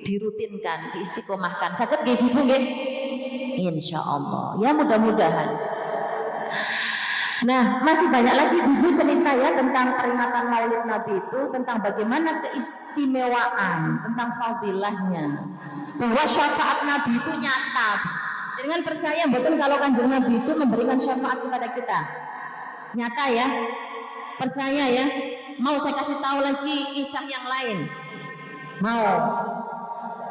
dirutinkan, diistiqomahkan. Saged nggih Ibu nggih? Insyaallah. Ya mudah-mudahan. Nah, masih banyak lagi Ibu cerita ya tentang peringatan Maulid Nabi itu, tentang bagaimana keistimewaan, tentang fadilahnya. Bahwa syafaat Nabi itu nyata. Jangan percaya betul kalau Kanjeng Nabi itu memberikan syafaat kepada kita. Nyata ya. Percaya ya. Mau saya kasih tahu lagi kisah yang lain? Mau?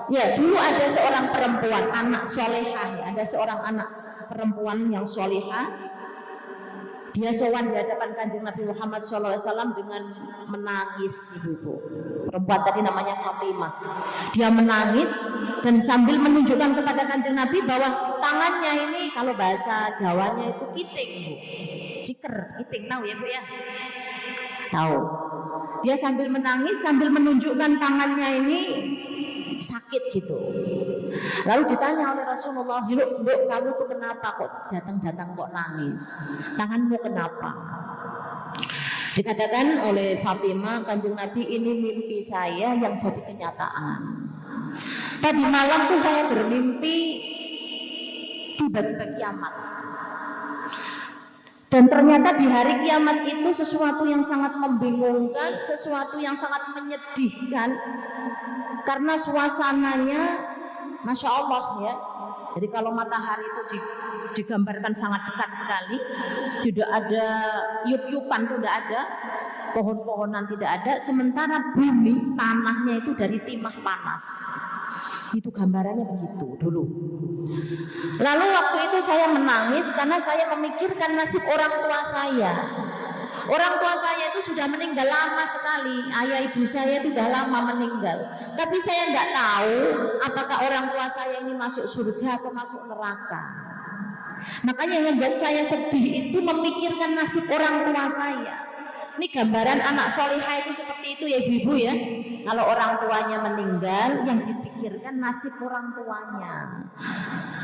Ya, dulu ada seorang perempuan, anak solehah, ada seorang anak perempuan yang solehah. Dia sowan di hadapan Kanjeng Nabi Muhammad SAW dengan menangis, ibu-ibu. Perempuan tadi namanya Fatimah. Dia menangis dan sambil menunjukkan kepada Kanjeng Nabi bahwa tangannya ini, kalau bahasa Jawanya itu kiting, Bu. Ciker, kiting, tahu ya Bu ya? Tahu. Dia sambil menangis, sambil menunjukkan tangannya ini sakit gitu. Lalu ditanya oleh Rasulullah, "Duk, kamu tuh kenapa kok datang-datang kok nangis? Tanganmu kenapa?" Dikatakan oleh Fatimah, "Kanjeng Nabi, ini mimpi saya yang jadi kenyataan. Tadi malam tuh saya bermimpi tiba-tiba kiamat. Dan ternyata di hari kiamat itu sesuatu yang sangat membingungkan, sesuatu yang sangat menyedihkan. Karena suasananya Masya Allah ya. Jadi kalau matahari itu digambarkan sangat dekat sekali, tidak ada yup-yupan, tidak ada pohon-pohonan, tidak ada. Sementara bumi tanahnya itu dari timah panas. Itu gambarannya begitu dulu. Lalu waktu itu saya menangis karena saya memikirkan nasib orang tua saya. Orang tua saya itu sudah meninggal lama sekali. Ayah ibu saya itu sudah lama meninggal. Tapi saya tidak tahu apakah orang tua saya ini masuk surga atau masuk neraka. Makanya yang membuat saya sedih itu memikirkan nasib orang tua saya. Ini gambaran anak solihah itu seperti itu ya ibu-ibu ya. Kalau orang tuanya meninggal, yang dipikirkan nasib orang tuanya.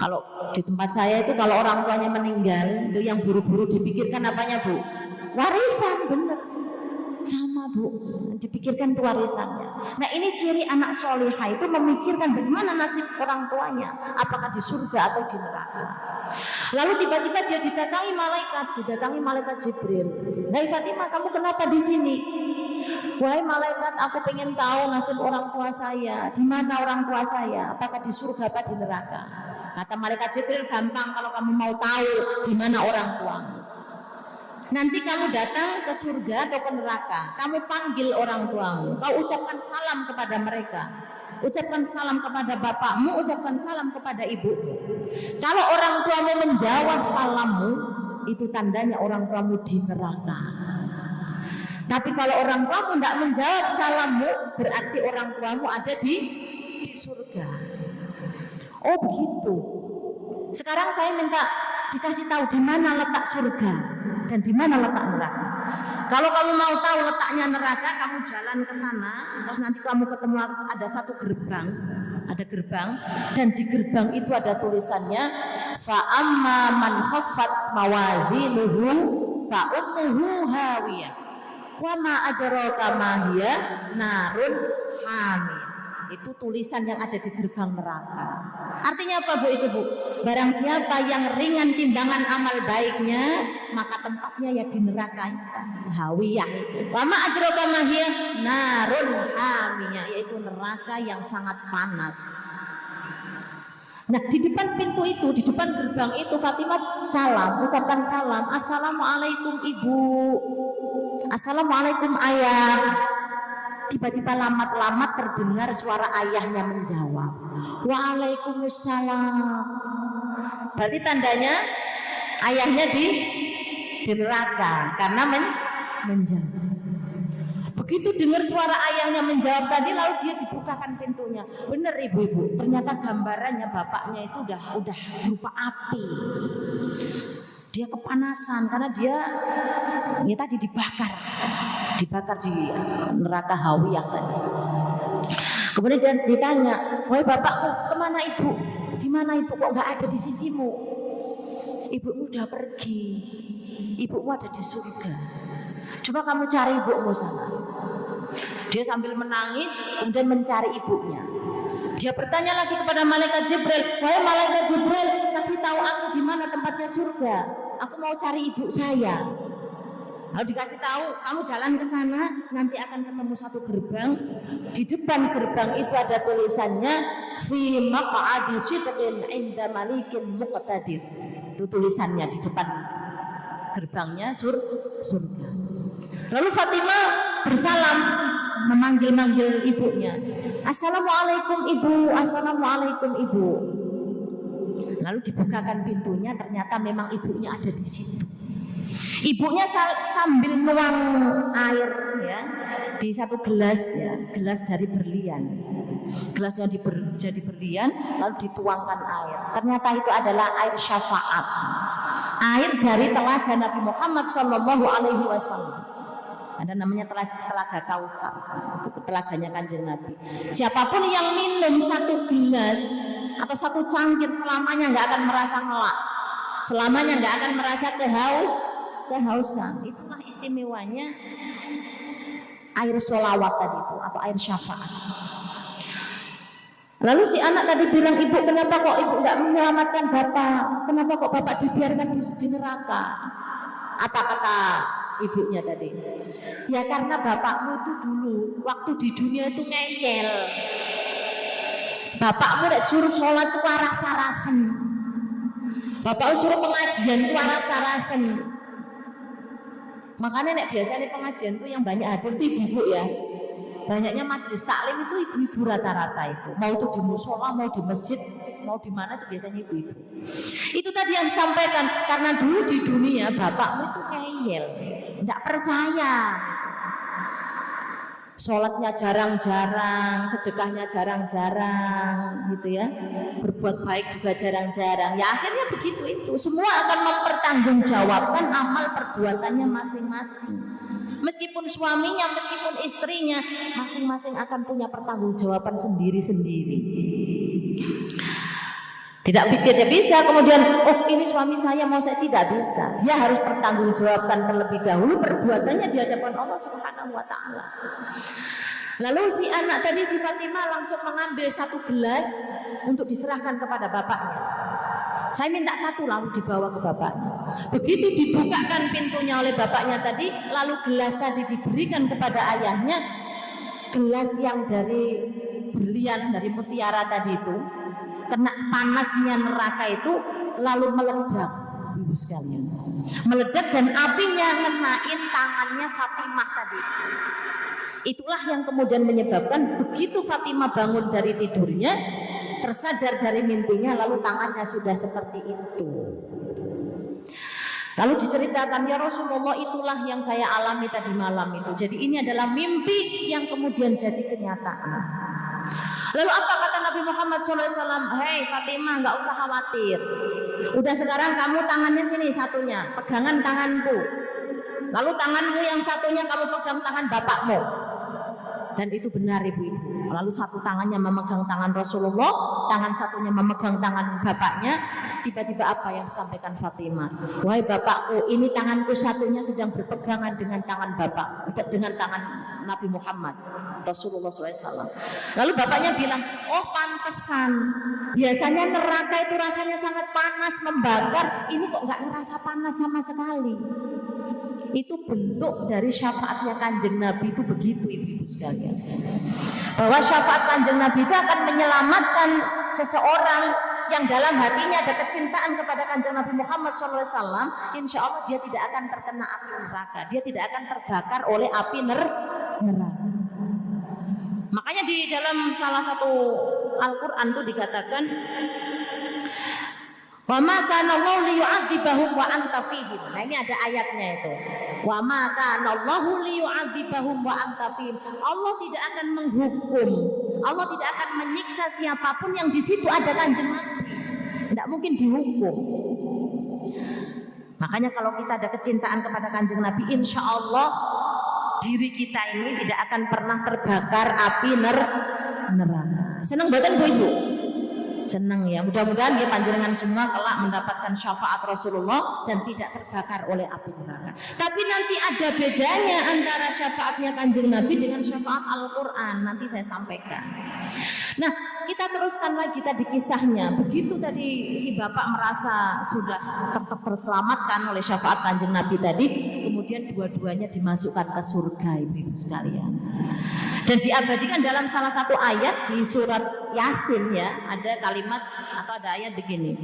Kalau di tempat saya itu kalau orang tuanya meninggal, itu yang buru-buru dipikirkan apanya Bu? Warisan, bener. Sama Bu, dipikirkan itu warisannya. Nah ini ciri anak solihah itu memikirkan bagaimana nasib orang tuanya, apakah di surga atau di neraka. Lalu tiba-tiba dia didatangi malaikat Jibril. "Hai Fatimah, kamu kenapa di sini?" "Wahai malaikat, aku pengen tahu nasib orang tua saya. Di mana orang tua saya? Apakah di surga atau di neraka?" Kata malaikat Jibril, "Gampang kalau kamu mau tahu di mana orang tuamu. Nanti kamu datang ke surga atau ke neraka, kamu panggil orang tuamu, kau ucapkan salam kepada mereka. Ucapkan salam kepada bapakmu, ucapkan salam kepada ibumu. Kalau orang tuamu menjawab salammu, itu tandanya orang tuamu di neraka. Tapi kalau orang tuamu tidak menjawab salammu, berarti orang tuamu ada di surga." Oh begitu. Sekarang saya minta dikasih tahu di mana letak surga dan di mana letak neraka. Kalau kamu mau tahu letaknya neraka, kamu jalan ke sana, terus nanti kamu ketemu ada satu gerbang, dan di gerbang itu ada tulisannya, "Fa amma man khaffat mawazinuhu fa ummuhu hawiyah wa ma adraka ma hiya narun hamiyah." Itu tulisan yang ada di gerbang neraka. Artinya apa Bu itu Bu? Barang siapa yang ringan timbangan amal baiknya, maka tempatnya ya di neraka hawiyah itu. Wa ma adraka ma hiya narun hamiyah, yaitu neraka yang sangat panas. Nah di depan pintu itu, di depan gerbang itu, Fatimah salam, ucapkan salam, "Assalamualaikum Ibu, Assalamualaikum Ayah." Tiba-tiba lamat-lamat terdengar suara ayahnya menjawab, "Waalaikumsalam." Berarti tandanya ayahnya di neraka karena menjawab. Begitu dengar suara ayahnya menjawab tadi, lalu dia dibukakan pintunya. Benar ibu-ibu, ternyata gambarannya bapaknya itu udah berupa api. Dia kepanasan karena dia ya tadi dibakar di neraka hawiyah tadi. Kemudian dia ditanya, "Wahai bapakku, kemana ibu? Di mana ibu kok nggak ada di sisimu?" "Ibumu udah pergi. Ibumu ada di surga. Coba kamu cari ibumu sana." Dia sambil menangis kemudian mencari ibunya. Dia bertanya lagi kepada malaikat Jibril, "Wahai malaikat Jibril, kasih tahu aku di mana tempatnya surga. Aku mau cari ibu saya." Lalu dikasih tahu, "Kamu jalan ke sana, nanti akan ketemu satu gerbang. Di depan gerbang itu ada tulisannya fi maq'adi sidqin 'inda malikin muqtadir." Itu tulisannya di depan gerbangnya surga. Lalu Fatimah bersalam, memanggil-manggil ibunya, "Assalamualaikum Ibu, Assalamualaikum Ibu." Lalu dibukakan pintunya, ternyata memang ibunya ada di situ. Ibunya sambil nuang air ya di satu gelas ya, gelas dari berlian. Gelasnya jadi berlian, lalu dituangkan air. Ternyata itu adalah air syafaat. Air dari telaga Nabi Muhammad SAW. Ada namanya telaga Kautsar, telaganya Kanjeng Nabi. Siapapun yang minum satu gelas atau satu cangkir selamanya nggak akan merasa ngelak, selamanya nggak akan merasa kehausan. Itulah istimewanya air sholawat tadi itu atau air syafaat. Lalu si anak tadi bilang, ibu kenapa kok ibu nggak menyelamatkan bapak? Kenapa kok bapak dibiarkan di neraka? Apa kata ibunya tadi? Ya karena bapakmu itu dulu waktu di dunia itu ngeyel. Bapakmu udah suruh sholat itu waras-warasen. Bapakmu suruh pengajian itu waras-warasen. Makanya nek biasanya pengajian itu yang banyak hadir itu ibu-ibu ya. Banyaknya majelis taklim itu ibu-ibu rata-rata itu. Mau itu di musola, mau di masjid, mau di mana itu biasanya ibu-ibu. Itu tadi yang disampaikan, karena dulu di dunia bapakmu itu ngeyel, tidak percaya. Sholatnya jarang-jarang, sedekahnya jarang-jarang, gitu ya. Berbuat baik juga jarang-jarang. Ya akhirnya begitu itu. Semua akan mempertanggungjawabkan amal perbuatannya masing-masing. Meskipun suaminya, meskipun istrinya, masing-masing akan punya pertanggungjawaban sendiri-sendiri. Tidak bisa kemudian, oh ini suami saya mau saya, tidak bisa. Dia harus pertanggungjawabkan terlebih dahulu perbuatannya di hadapan Allah Subhanahu wa taala. Lalu si anak tadi, si Fatimah langsung mengambil satu gelas untuk diserahkan kepada bapaknya. Saya minta satu, lalu dibawa ke bapaknya. Begitu dibukakan pintunya oleh bapaknya tadi, lalu gelas tadi diberikan kepada ayahnya. Gelas yang dari berlian, dari mutiara tadi itu, kena panasnya neraka itu, lalu meledak, ibu sekalian. Meledak dan apinya ngenain tangannya Fatimah tadi itu. Itulah yang kemudian menyebabkan begitu Fatimah bangun dari tidurnya, tersadar dari mimpinya, lalu tangannya sudah seperti itu. Lalu diceritakan, ya Rasulullah, itulah yang saya alami tadi malam itu. Jadi ini adalah mimpi yang kemudian jadi kenyataan. Lalu apa kata Nabi Muhammad SAW? Hei Fatimah, nggak usah khawatir. Udah sekarang kamu tangannya sini satunya, pegangan tanganku. Lalu tanganmu yang satunya kamu pegang tangan bapakmu. Dan itu benar ibu-ibu. Lalu satu tangannya memegang tangan Rasulullah, tangan satunya memegang tangan bapaknya. Tiba-tiba apa yang disampaikan Fatimah? Wahai bapakku, ini tanganku satunya sedang berpegangan dengan tangan bapak, dengan tangan Nabi Muhammad Rasulullah SAW. Lalu bapaknya bilang, oh pantesan. Biasanya neraka itu rasanya sangat panas, membakar. Ini kok nggak ngerasa panas sama sekali. Itu bentuk dari syafaatnya Kanjeng Nabi itu begitu ibu-ibu sekalian. Bahwa syafaat Kanjeng Nabi itu akan menyelamatkan seseorang yang dalam hatinya ada kecintaan kepada Kanjeng Nabi Muhammad SAW. Insya Allah dia tidak akan terkena api neraka. Dia tidak akan terbakar oleh api neraka. Makanya di dalam salah satu Al-Quran itu dikatakan, wa ma kana Allahu liyu'adzibahum wa anta fihim. Nah ini ada ayatnya itu. Wa ma kana Allahu liyu'adzibahum wa anta fihim. Allah tidak akan menghukum, Allah tidak akan menyiksa siapapun yang di situ ada Kanjeng Nabi. Tidak mungkin dihukum. Makanya kalau kita ada kecintaan kepada Kanjeng Nabi, insya Allah diri kita ini tidak akan pernah terbakar api neraka. Senang badan ibu? Senang ya, mudah-mudahan dia panjenengan semua kelak mendapatkan syafaat Rasulullah dan tidak terbakar oleh api neraka. Tapi nanti ada bedanya antara syafaatnya Kanjeng Nabi dengan syafaat Al-Quran. Nanti saya sampaikan. Nah, kita teruskan lagi tadi kisahnya. Begitu tadi si bapak merasa sudah tetap terselamatkan oleh syafaat Kanjeng Nabi tadi, kemudian dua-duanya dimasukkan ke surga ibu-ibu sekalian. Dan diabadikan dalam salah satu ayat di surat Yasin ya, ada kalimat atau ada ayat begini.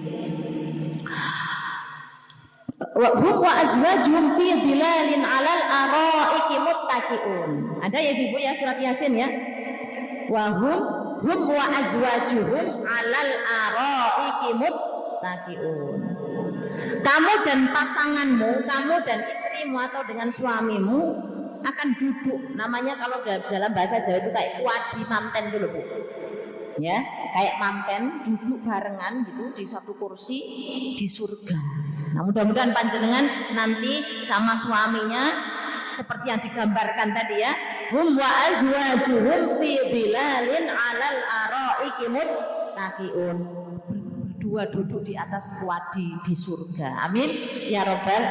Wa hum wa azwajuhum fi dhilalin 'alal araiki muttaqiun. Ada ya Ibu ya surat Yasin ya. Wa hum wa azwajuhum 'alal araiki muttaqiun. Kamu dan pasanganmu, kamu dan istrimu atau dengan suamimu akan duduk, namanya kalau dalam bahasa Jawa itu kayak kuadi manten dulu Bu. Ya, kayak manten duduk barengan gitu di satu kursi di surga. Nah, mudah-mudahan panjenengan nanti sama suaminya seperti yang digambarkan tadi ya. Hum wa azwajuhum fi dhilalin 'alal araiki muttaqiun. Berdua duduk di atas wadi di surga. Amin ya rabbal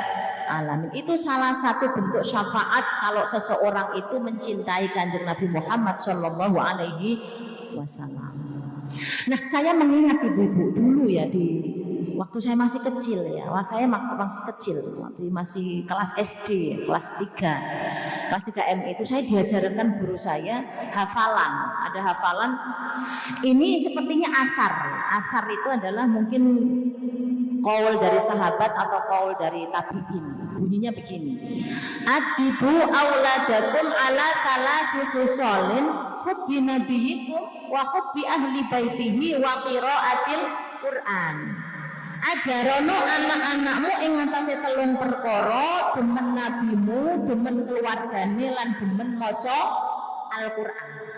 alamin. Itu salah satu bentuk syafaat kalau seseorang itu mencintai Kanjeng Nabi Muhammad sallallahu alaihi wasallam. Nah, saya mengingat ibu-ibu dulu ya di waktu saya masih kecil ya. Saya masih kecil, masih kelas SD, kelas 3. Kelas 3M itu saya diajarkan guru saya hafalan. Ada hafalan. Ini sepertinya athar. Athar itu adalah mungkin qaul dari sahabat atau qaul dari tabi'in. Bunyinya begini. Adibu auladakum ala thalathi khisalin hubbi nabiyikum wa hubbi ahli baitihi wa qiraatil Qur'an. Ajarono anak-anakmu ing ngatasé telung perkara, demen nabimu, demen keluargane lan demen maca Al-Qur'an.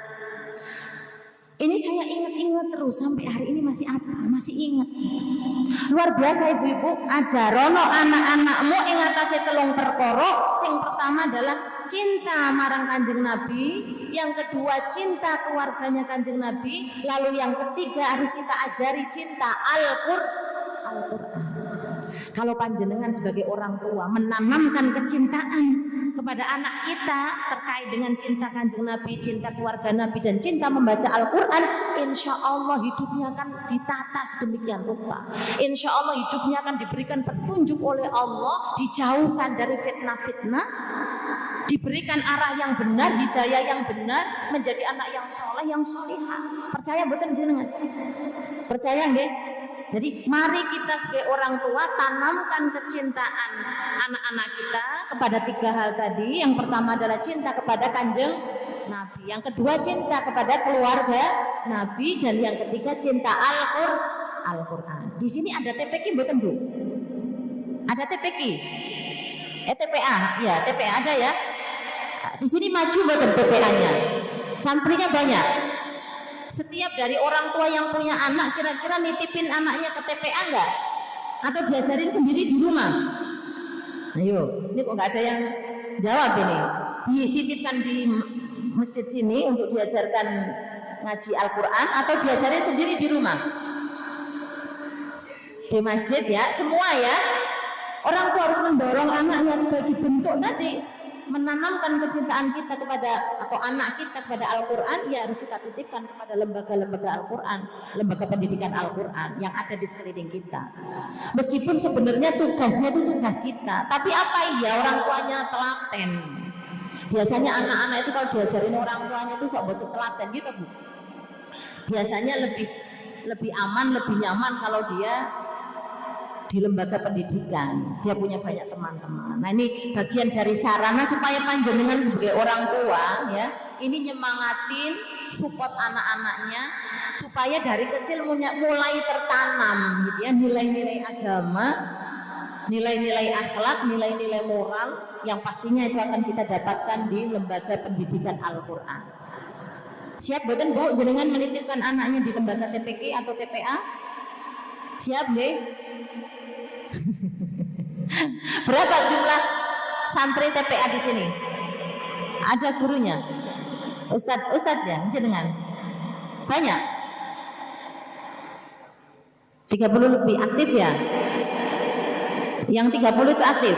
Ini saya ingat-ingat terus sampai hari ini masih ingat. Luar biasa ibu-ibu. Ajarono anak-anakmu ing ngatasé telung perkara. Sing pertama adalah cinta marang Kanjeng Nabi, yang kedua cinta keluarganya Kanjeng Nabi, lalu yang ketiga harus kita ajari cinta Al-Qur'an. Kalau panjenengan sebagai orang tua menanamkan kecintaan kepada anak kita terkait dengan cinta Kanjeng Nabi, cinta keluarga Nabi, dan cinta membaca Al-Quran, insya Allah hidupnya akan ditata sedemikian rupa. Insya Allah hidupnya akan diberikan petunjuk oleh Allah, dijauhkan dari fitnah-fitnah, diberikan arah yang benar, hidayah yang benar, menjadi anak yang soleh, yang solihah. Percaya betul jenengan? Percaya nggih? Jadi mari kita sebagai orang tua tanamkan kecintaan anak-anak kita kepada 3 hal tadi. Yang pertama adalah cinta kepada Kanjeng Nabi, yang kedua cinta kepada keluarga Nabi, dan yang ketiga cinta Al-Qur'an. Di sini ada TPQ mboten Bu? Ada TPQ? TPA? Ya, TPA ada ya. Di sini maju mboten TPA-nya? Santrinya banyak. Setiap dari orang tua yang punya anak kira-kira nitipin anaknya ke TPA enggak? Atau diajarin sendiri di rumah? Ayo, ini kok enggak ada yang jawab ini. Dititipkan di masjid sini untuk diajarkan ngaji Al-Quran atau diajarin sendiri di rumah? Di masjid ya, semua ya. Orang tua harus mendorong anaknya sebagai bentuk tadi, menanamkan kecintaan kita kepada atau anak kita kepada Al-Quran, ya harus kita titipkan kepada lembaga-lembaga Al-Quran, lembaga pendidikan Al-Quran yang ada di sekeliling kita. Meskipun sebenarnya tugasnya itu tugas kita, tapi apa iya orang tuanya telaten. Biasanya anak-anak itu kalau diajarin orang tuanya itu sok betul telaten gitu Bu. Biasanya lebih aman, lebih nyaman kalau dia di lembaga pendidikan, dia punya banyak teman-teman. Nah ini bagian dari sarana supaya panjenengan sebagai orang tua ya, ini nyemangatin, support anak-anaknya supaya dari kecil mulai tertanam gitu ya, nilai-nilai agama, nilai-nilai akhlak, nilai-nilai moral yang pastinya itu akan kita dapatkan di lembaga pendidikan Al-Quran. Siap boten Bu jenengan menitipkan anaknya di lembaga TPQ atau TPA? Siap nggih? Berapa jumlah santri TPA di sini? Ada gurunya? Ustadznya jenengan? Banyak? 30 lebih aktif ya? Yang 30 itu aktif?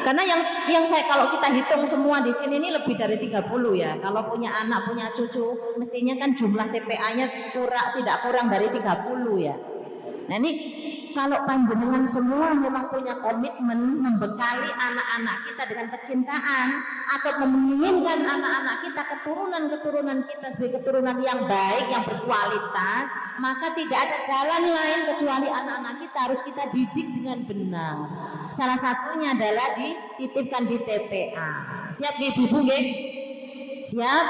Karena yang saya kalau kita hitung semua di sini ini lebih dari 30 ya. Kalau punya anak, punya cucu, mestinya kan jumlah TPA-nya tidak kurang dari 30 ya. Nah ini kalau panjenengan semua memang punya komitmen membekali anak-anak kita dengan kecintaan atau menginginkan anak-anak kita, keturunan-keturunan kita sebagai keturunan yang baik, yang berkualitas, maka tidak ada jalan lain kecuali anak-anak kita harus kita didik dengan benar. Salah satunya adalah dititipkan di TPA. Siap ibu-ibu nggih? Siap?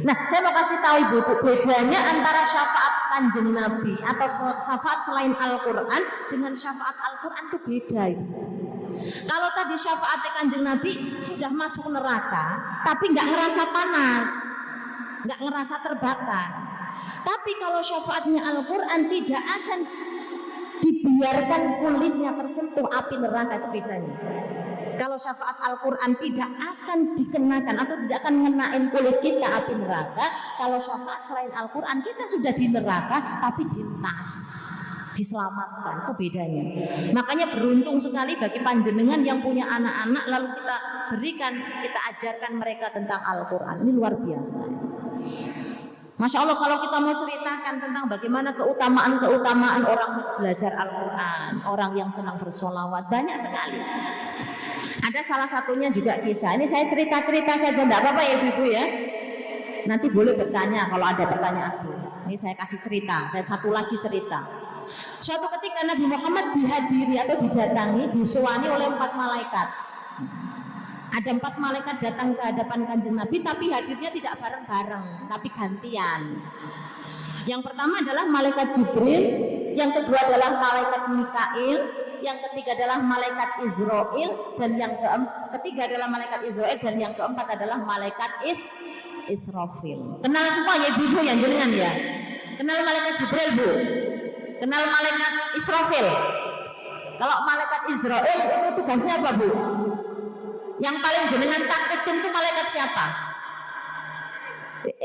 Nah, saya mau kasih tahu ibu-ibu bedanya antara syafaat Kanjeng Nabi atau syafaat selain Al-Quran dengan syafaat Al-Quran itu beda ibu. Kalau tadi syafaat Kanjeng Nabi sudah masuk neraka tapi nggak ngerasa panas, nggak ngerasa terbakar. Tapi kalau syafaatnya Al-Quran tidak akan dibiarkan kulitnya tersentuh api neraka, itu bedanya. Kalau syafaat Al-Quran tidak akan dikenakan atau tidak akan mengenain kulit kita api neraka. Kalau syafaat selain Al-Quran kita sudah di neraka tapi dientas, diselamatkan. Itu bedanya. Makanya beruntung sekali bagi panjenengan yang punya anak-anak lalu kita berikan, kita ajarkan mereka tentang Al-Quran. Ini luar biasa. Masya Allah, kalau kita mau ceritakan tentang bagaimana keutamaan orang belajar Al-Quran, orang yang senang bersolawat, banyak sekali. Ada salah satunya juga kisah. Ini saya cerita-cerita saja, tidak apa-apa ya Ibu ya. Nanti boleh bertanya kalau ada pertanyaan Bu. Ini saya kasih cerita, dan satu lagi cerita. Suatu ketika Nabi Muhammad dihadiri atau didatangi, disuani oleh 4 malaikat. Ada 4 malaikat datang ke hadapan Kanjeng Nabi, tapi hadirnya tidak bareng-bareng, tapi gantian. Yang pertama adalah malaikat Jibril, yang kedua adalah malaikat Mikail, yang ketiga adalah malaikat Israil, dan yang ketiga adalah malaikat Israil, dan yang keempat adalah malaikat Israfil. Kenal semua ya Ibu yang jenengan ya? Kenal malaikat Jibril Bu? Kenal malaikat Israfil? Kalau malaikat Israil itu tugasnya apa Bu? Yang paling jenengan takutin itu malaikat siapa?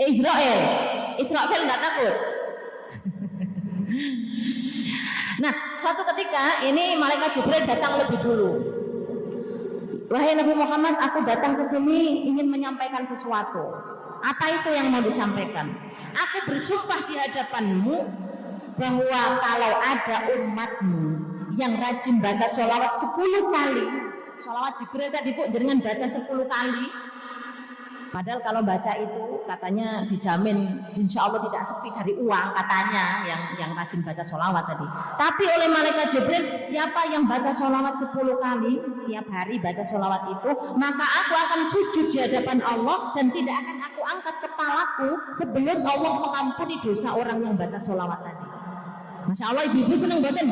Israel. Israfil nggak takut. Nah, suatu ketika ini malaikat Jibril datang lebih dulu. Wahai Nabi Muhammad, aku datang ke sini ingin menyampaikan sesuatu. Apa itu yang mau disampaikan? Aku bersumpah di hadapanmu bahwa kalau ada umatmu yang rajin baca sholawat 10 kali, sholawat Jibril tadi Bu jenengan baca 10 kali. Padahal kalau baca itu katanya dijamin insya Allah tidak sepi dari uang katanya yang rajin baca sholawat tadi. Tapi oleh malaikat Jibril, siapa yang baca sholawat 10 kali tiap hari baca sholawat itu, maka aku akan sujud di hadapan Allah dan tidak akan aku angkat kepalaku sebelum Allah mengampuni dosa orang yang baca sholawat tadi. Masya Allah ibu-ibu seneng batin.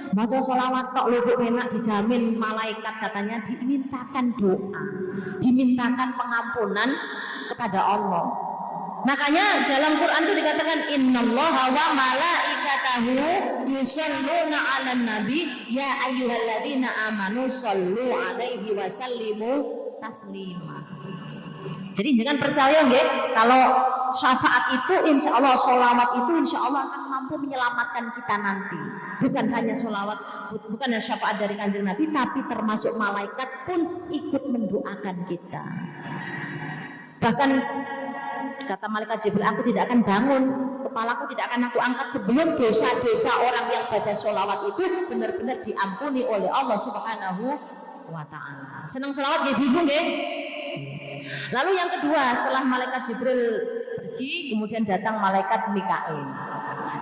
Baca sholawat tok lho enak, dijamin malaikat katanya dimintakan doa, dimintakan pengampunan kepada Allah. Makanya dalam Quran itu dikatakan innallaha wa malaikatahu yusholluna 'alan nabi ya ayyuhalladzina amanu shollu 'alaihi wa sallimu taslima. Jadi jangan percaya nggih kalau syafaat itu insya Allah, sholawat itu insya Allah akan mampu menyelamatkan kita nanti. Bukan hanya sholawat, bukan hanya syafaat dari Kanjeng Nabi, tapi termasuk malaikat pun ikut mendoakan kita. Bahkan kata malaikat Jibril, aku tidak akan bangun, kepalaku tidak akan aku angkat sebelum dosa-dosa orang yang baca sholawat itu benar-benar diampuni oleh Allah Subhanahu wa Ta'ala. Senang sholawat ya Ibu nggih? Lalu yang kedua, setelah malaikat Jibril pergi, kemudian datang malaikat Mikail.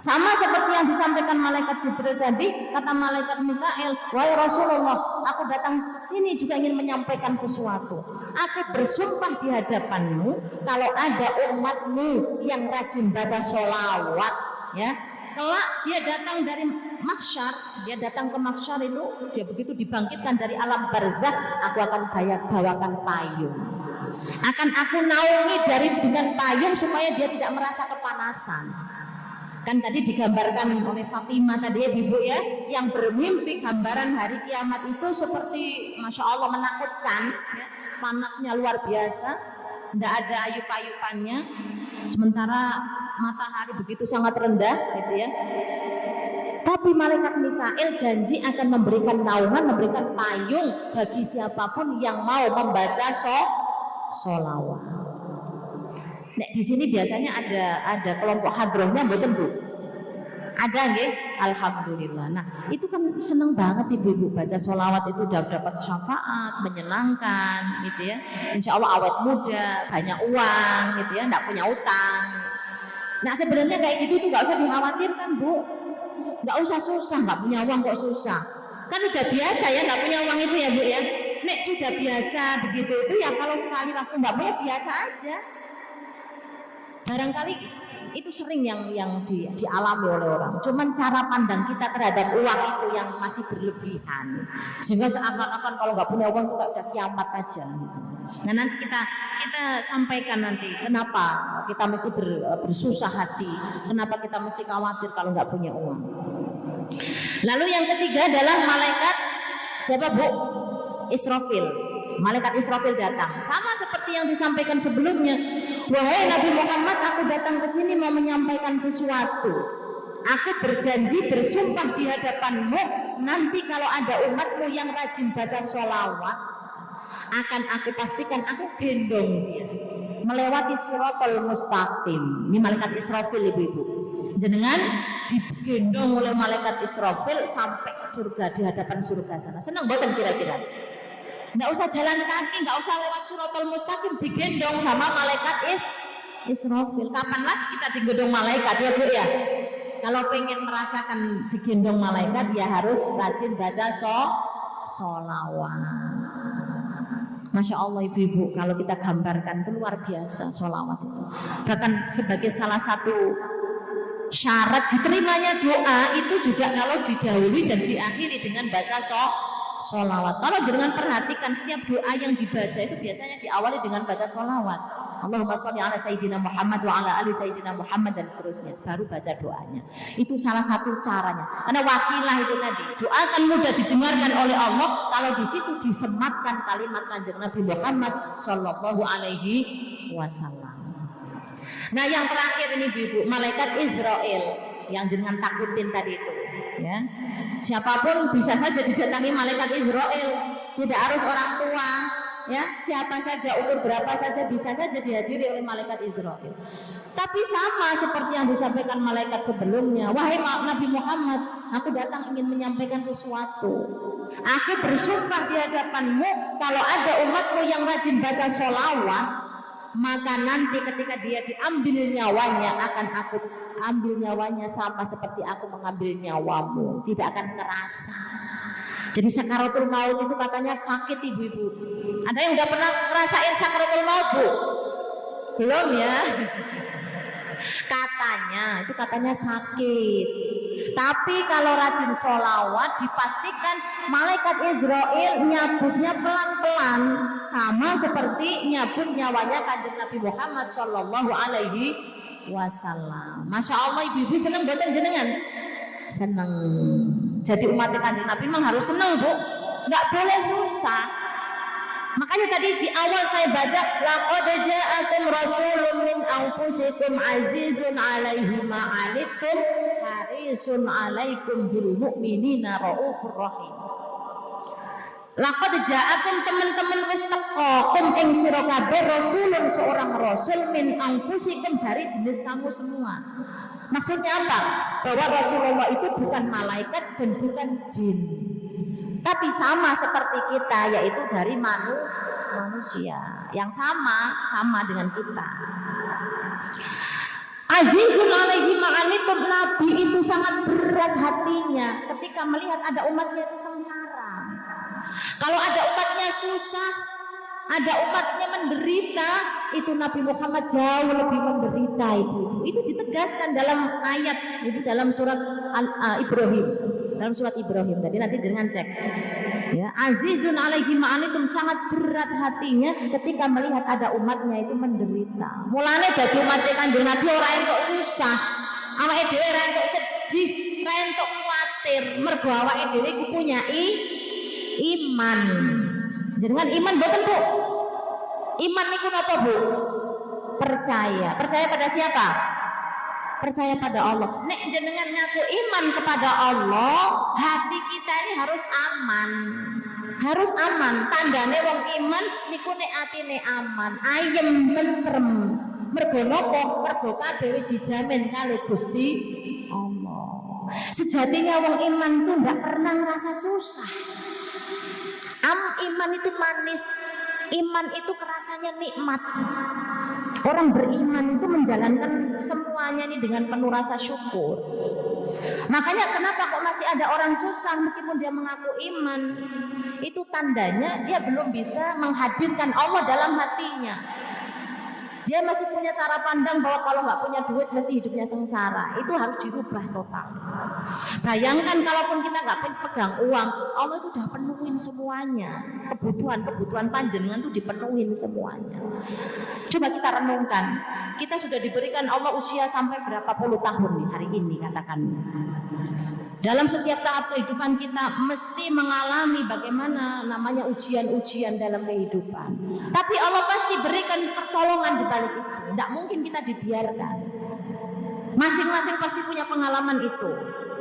Sama seperti yang disampaikan malaikat Jibril tadi, kata malaikat Mikail, wahai Rasulullah, aku datang ke sini juga ingin menyampaikan sesuatu. Aku bersumpah di hadapanmu, kalau ada umatmu yang rajin baca sholawat, ya, kelak dia datang dari mahsyar, dia datang ke mahsyar itu, dia begitu dibangkitkan dari alam barzakh, aku akan bawakan payung. Akan aku naungi dengan payung supaya dia tidak merasa kepanasan. Kan tadi digambarkan oleh Fatimah tadi ya Ibu ya, yang bermimpi gambaran hari kiamat itu seperti Masya Allah menakutkan ya. Panasnya luar biasa, tidak ada ayup-ayupannya, sementara matahari begitu sangat rendah gitu ya. Tapi malaikat Mikail janji akan memberikan naungan, memberikan payung bagi siapapun yang mau membaca sholawat. Nek di sini biasanya ada kelompok hadrohnya, mboten Bu? Ada nggih? Alhamdulillah. Nah, itu kan seneng banget ibu-ibu baca sholawat itu dapat syafaat, menyenangkan gitu ya. Insya Allah awet muda, banyak uang gitu ya, enggak punya utang. Nah, sebenarnya kayak gitu itu enggak usah dikhawatirkan Bu. Enggak usah susah, enggak punya uang kok susah. Kan udah biasa ya enggak punya uang itu ya Bu ya. Nek sudah biasa begitu itu ya kalau sekali waktu enggak punya biasa aja. Barangkali itu sering yang dialami oleh orang. Cuman cara pandang kita terhadap uang itu yang masih berlebihan. Sehingga seakan-akan kalau nggak punya uang itu udah kiamat aja. Nah nanti kita sampaikan nanti kenapa kita mesti bersusah hati, kenapa kita mesti khawatir kalau nggak punya uang. Lalu yang ketiga adalah malaikat siapa Bu? Israfil. Malaikat Israfil datang. Sama seperti yang disampaikan sebelumnya. Wahai Nabi Muhammad, aku datang ke sini mau menyampaikan sesuatu. Aku berjanji bersumpah di hadapanmu, nanti kalau ada umatmu yang rajin baca sholawat, akan aku pastikan aku gendong dia melewati Shiratal Mustaqim. Ini malaikat Israfil, ibu-ibu. Jenengan digendong oleh malaikat Israfil sampai surga, di hadapan surga sana. Senang bukan kira-kira? Nggak usah jalan kaki, nggak usah lewat Shiratal Mustaqim, digendong sama malaikat Israfil. Kapan lagi kita digendong malaikat ya Bu ya? Kalau pengen merasakan digendong malaikat ya harus rajin baca sholawat. Masya Allah ibu-ibu, kalau kita gambarkan itu luar biasa sholawat itu. Bahkan sebagai salah satu syarat diterimanya doa itu juga kalau didahului dan diakhiri dengan baca sholawat. Kalau jangan perhatikan setiap doa yang dibaca itu biasanya diawali dengan baca sholawat. Allahumma sholli ala sayyidina Muhammad wa ala ali sayyidina Muhammad dan seterusnya. Baru baca doanya. Itu salah satu caranya. Karena wasilah itu tadi. Doa akan mudah didengarkan oleh Allah kalau di situ disematkan kalimat Kanjeng Nabi Muhammad sallallahu alaihi wasallam. Nah, yang terakhir ini Ibu, malaikat Israel yang jenengan takutin tadi itu, ya. Siapapun bisa saja didatangi malaikat Israel, tidak harus orang tua, ya. Siapa saja, umur berapa saja bisa saja dihadiri oleh malaikat Israel. Tapi sama seperti yang disampaikan malaikat sebelumnya, wahai Nabi Muhammad, aku datang ingin menyampaikan sesuatu. Aku bersumpah di hadapanmu, kalau ada umatmu yang rajin baca sholawat, maka nanti ketika dia diambil nyawanya, akan aku ambil nyawanya sama seperti aku mengambil nyawamu, tidak akan kerasa. Jadi sakaratul maut itu katanya sakit ibu-ibu. Ada yang udah pernah ngerasain sakaratul maut Bu? Belum ya? Katanya sakit. Tapi kalau rajin sholawat dipastikan malaikat Israel nyabutnya pelan-pelan, sama seperti nyabut nyawanya Kanjeng Nabi Muhammad sallallahu alaihi wasallam. Masya Allah ibu-ibu senang buatan jenengan? Senang. Jadi umat Kanjeng Nabi memang harus senang Bu, nggak boleh susah. Makanya tadi di awal saya baca laqad ja'akum rasulun min anfusikum azizun 'alaihi ma 'anittum harisun 'alaikum bil mu'minina raufur rahim. Laqad ja'akum teman-teman wis teko kum ing sira kabeh rasulun seorang rasul min anfusikum dari jenis kamu semua. Maksudnya apa? Bahwa Rasulullah itu bukan malaikat dan bukan jin, tapi sama seperti kita, yaitu dari manusia yang sama dengan kita. Azizun alaihi ma'anitum, Nabi itu sangat berat hatinya ketika melihat ada umatnya itu sengsara. Kalau ada umatnya susah, ada umatnya menderita, itu Nabi Muhammad jauh lebih menderita itu ditegaskan dalam ayat itu dalam surat Ibrahim, dalam surat Ibrahim tadi, nanti jangan cek ya. Azizun alaihi ma'anitum, sangat berat hatinya ketika melihat ada umatnya itu menderita. Mulane bagi umat Kanjeng Nabi ora entuk susah, awake dhewe ora entuk sedih, ora entuk kuwatir, mergo awake dhewe ku punya iman. Jenengan iman boten Bu? Iman niku napa Bu? Percaya. Percaya pada siapa? Percaya pada Allah. Nek jenengan ngaku iman kepada Allah, hati kita ini harus aman. Harus aman. Tandane wong iman niku nek atine aman, ayem tentrem. Mergo napa? Mergo kabeh dijamin kali Gusti Allah. Sejatinya wong iman tuh nggak pernah ngerasa susah. Iman itu manis, iman itu kerasanya nikmat. Orang beriman itu menjalankan semuanya ini dengan penuh rasa syukur. Makanya kenapa kok masih ada orang susah meskipun dia mengaku iman? Itu tandanya dia belum bisa menghadirkan Allah dalam hatinya. Dia masih punya cara pandang bahwa kalau nggak punya duit mesti hidupnya sengsara. Itu harus dirubah total. Bayangkan kalaupun kita nggak pegang uang, Allah itu udah penuhin semuanya. Kebutuhan panjenengan itu dipenuhin semuanya. Coba kita renungkan, kita sudah diberikan Allah usia sampai berapa puluh tahun nih hari ini katakan. Dalam setiap tahap kehidupan kita mesti mengalami bagaimana namanya ujian-ujian dalam kehidupan. Tapi Allah pasti berikan pertolongan di balik itu. Tidak mungkin kita dibiarkan. Masing-masing pasti punya pengalaman itu.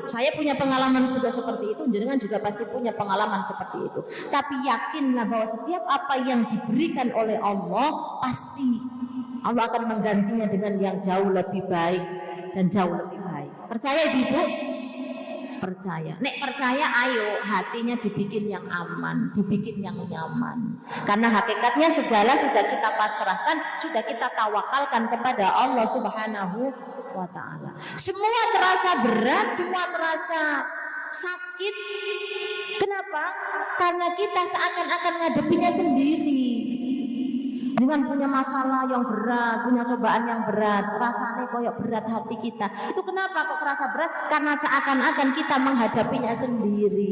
Saya punya pengalaman juga seperti itu, jenengan juga pasti punya pengalaman seperti itu. Tapi yakinlah bahwa setiap apa yang diberikan oleh Allah pasti Allah akan menggantinya dengan yang jauh lebih baik dan jauh lebih baik. Percaya Ibu? Percaya. Nek percaya ayo hatinya dibikin yang aman, dibikin yang nyaman. Karena hakikatnya segala sudah kita pasrahkan, sudah kita tawakalkan kepada Allah Subhanahu wa ta'ala. Semua terasa berat, semua terasa sakit. Kenapa? Karena kita seakan-akan ngadepinya sendiri. Dengan punya masalah yang berat, punya cobaan yang berat, rasanya koyok berat hati kita. Itu kenapa kok kerasa berat? Karena seakan-akan kita menghadapinya sendiri.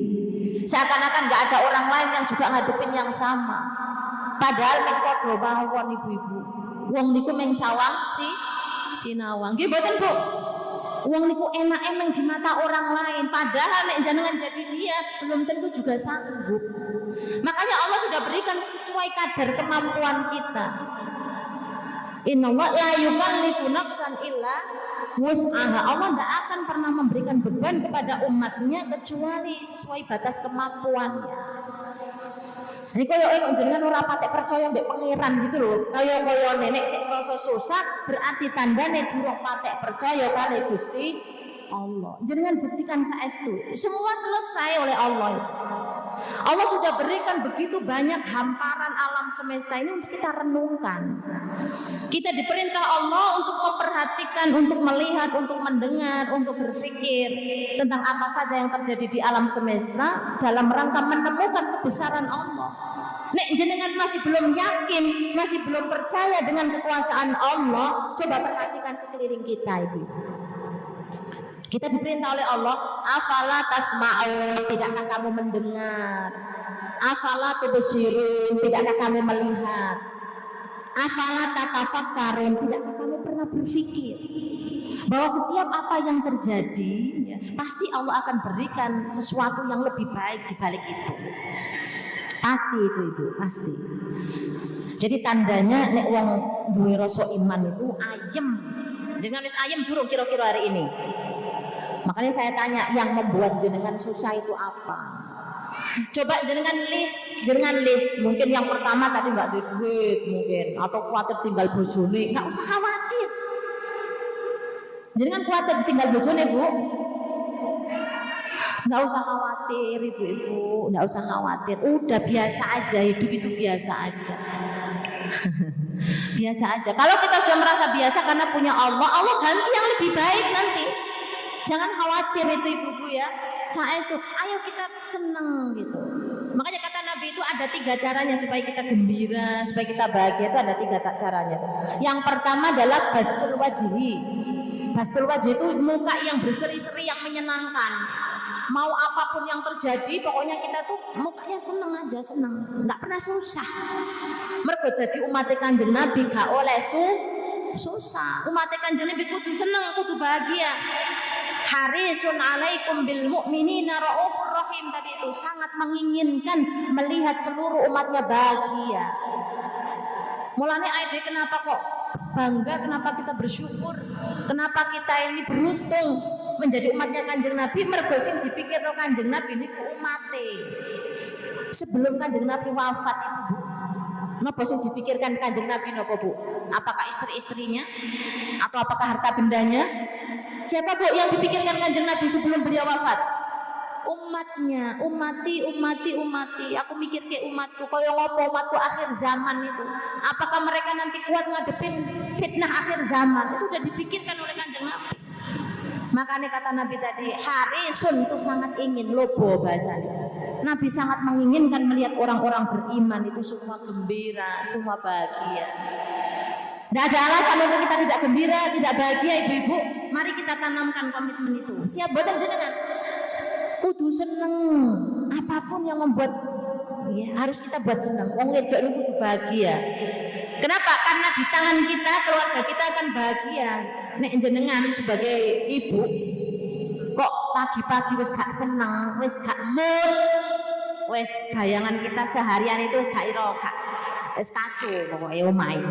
Seakan-akan gak ada orang lain yang juga ngadepin yang sama. Padahal nek padha mawon ibu-ibu. Wong niku meng sawang sinawang. Nggih mboten, Bu? Wong niku enak emang di mata orang lain, padahal nek jenengan jadi dia belum tentu juga sanggup. Makanya Allah sudah berikan sesuai kadar kemampuan kita. Innallaha la yukallifu nafsan illa wus'aha. Allah tidak akan pernah memberikan beban kepada umatnya kecuali sesuai batas kemampuannya. Ini koyo jenengan ora patek percaya mbek pangeran gitu loh. Koyo nenek sik rasa susah berarti tandane durung patek percaya kali Gusti Allah. Jenengan buktikan saestu. Semua selesai oleh Allah. Allah sudah berikan begitu banyak hamparan alam semesta ini untuk kita renungkan. Kita diperintah Allah untuk memperhatikan, untuk melihat, untuk mendengar, untuk berpikir tentang apa saja yang terjadi di alam semesta dalam rangka menemukan kebesaran Allah. Nek jenengan masih belum yakin, masih belum percaya dengan kekuasaan Allah, coba perhatikan sekeliling kita Ibu. Kita diperintah oleh Allah, afala tasma'un, tidakkah kamu mendengar? Afala tubsirun, tidakkah kamu melihat? Afala tatafakkarun, tidakkah kamu pernah berpikir bahwa setiap apa yang terjadi ya, pasti Allah akan berikan sesuatu yang lebih baik di balik itu. Pasti itu Ibu, pasti. Jadi tandanya nek wong duwe rasa iman itu ayem. Dengan wis ayem durung kira-kira hari ini. Makanya saya tanya, yang membuat jenengan susah itu apa? Coba jenengan list. Mungkin yang pertama tadi nggak ada duit mungkin, atau khawatir tinggal bojone. Nggak usah khawatir. Jenengan khawatir tinggal bojone Bu? Nggak usah khawatir ibu-ibu, nggak usah khawatir. Udah biasa aja, hidup itu biasa aja. Biasa aja. Kalau kita sudah merasa biasa karena punya Allah, Allah ganti yang lebih baik nanti. Jangan khawatir itu ibu-ibu ya. Saestu, ayo kita senang gitu. Makanya kata Nabi itu ada 3 caranya supaya kita gembira, supaya kita bahagia, itu ada 3 caranya. Yang pertama adalah bastul wajhi. Bastul wajhi itu muka yang berseri-seri, yang menyenangkan. Mau apapun yang terjadi, pokoknya kita tuh mukanya seneng aja, seneng, nggak pernah susah. Mergo dadi umat Kanjeng Nabi gak oleh susah. Umat Kanjeng Nabi kudu seneng, kudu bahagia. Harisun alaikum bil mu'minina raufur rahim, tadi itu sangat menginginkan melihat seluruh umatnya bahagia. Mulane aide kenapa kok bangga, kenapa kita bersyukur, kenapa kita ini beruntung menjadi umatnya Kanjeng Nabi. Mergo sing dipikirno Kanjeng Nabi niku umate. Sebelum Kanjeng Nabi wafat itu Bu, napa sing dipikirkan Kanjeng Nabi napa Bu? Apakah istri-istrinya atau apakah harta bendanya? Siapa Bu yang dipikirkan Kanjeng Nabi sebelum beliau wafat? Umatnya, umati. Aku mikir ke umatku, kaya ngopo umatku akhir zaman itu. Apakah mereka nanti kuat ngadepin fitnah akhir zaman? Itu sudah dipikirkan oleh Kanjeng Nabi. Makanya kata Nabi tadi, harisun itu sangat ingin, lobo bahasanya. Nabi sangat menginginkan melihat orang-orang beriman itu semua gembira, semua bahagia. Tidak ada alasan untuk kita tidak gembira, tidak bahagia ibu-ibu. Mari kita tanamkan komitmen itu. Siap boten jenengan? Kudu seneng. Apapun yang membuat ya, harus kita buat seneng. Wong wedok itu kudu bahagia. Kenapa? Karena di tangan kita keluarga kita akan bahagia. Nek jenengan sebagai ibu kok pagi-pagi wis gak seneng, wis gak mood, wis bayangan kita seharian itu wis gak iro, gak wis kacau pokoknya omai.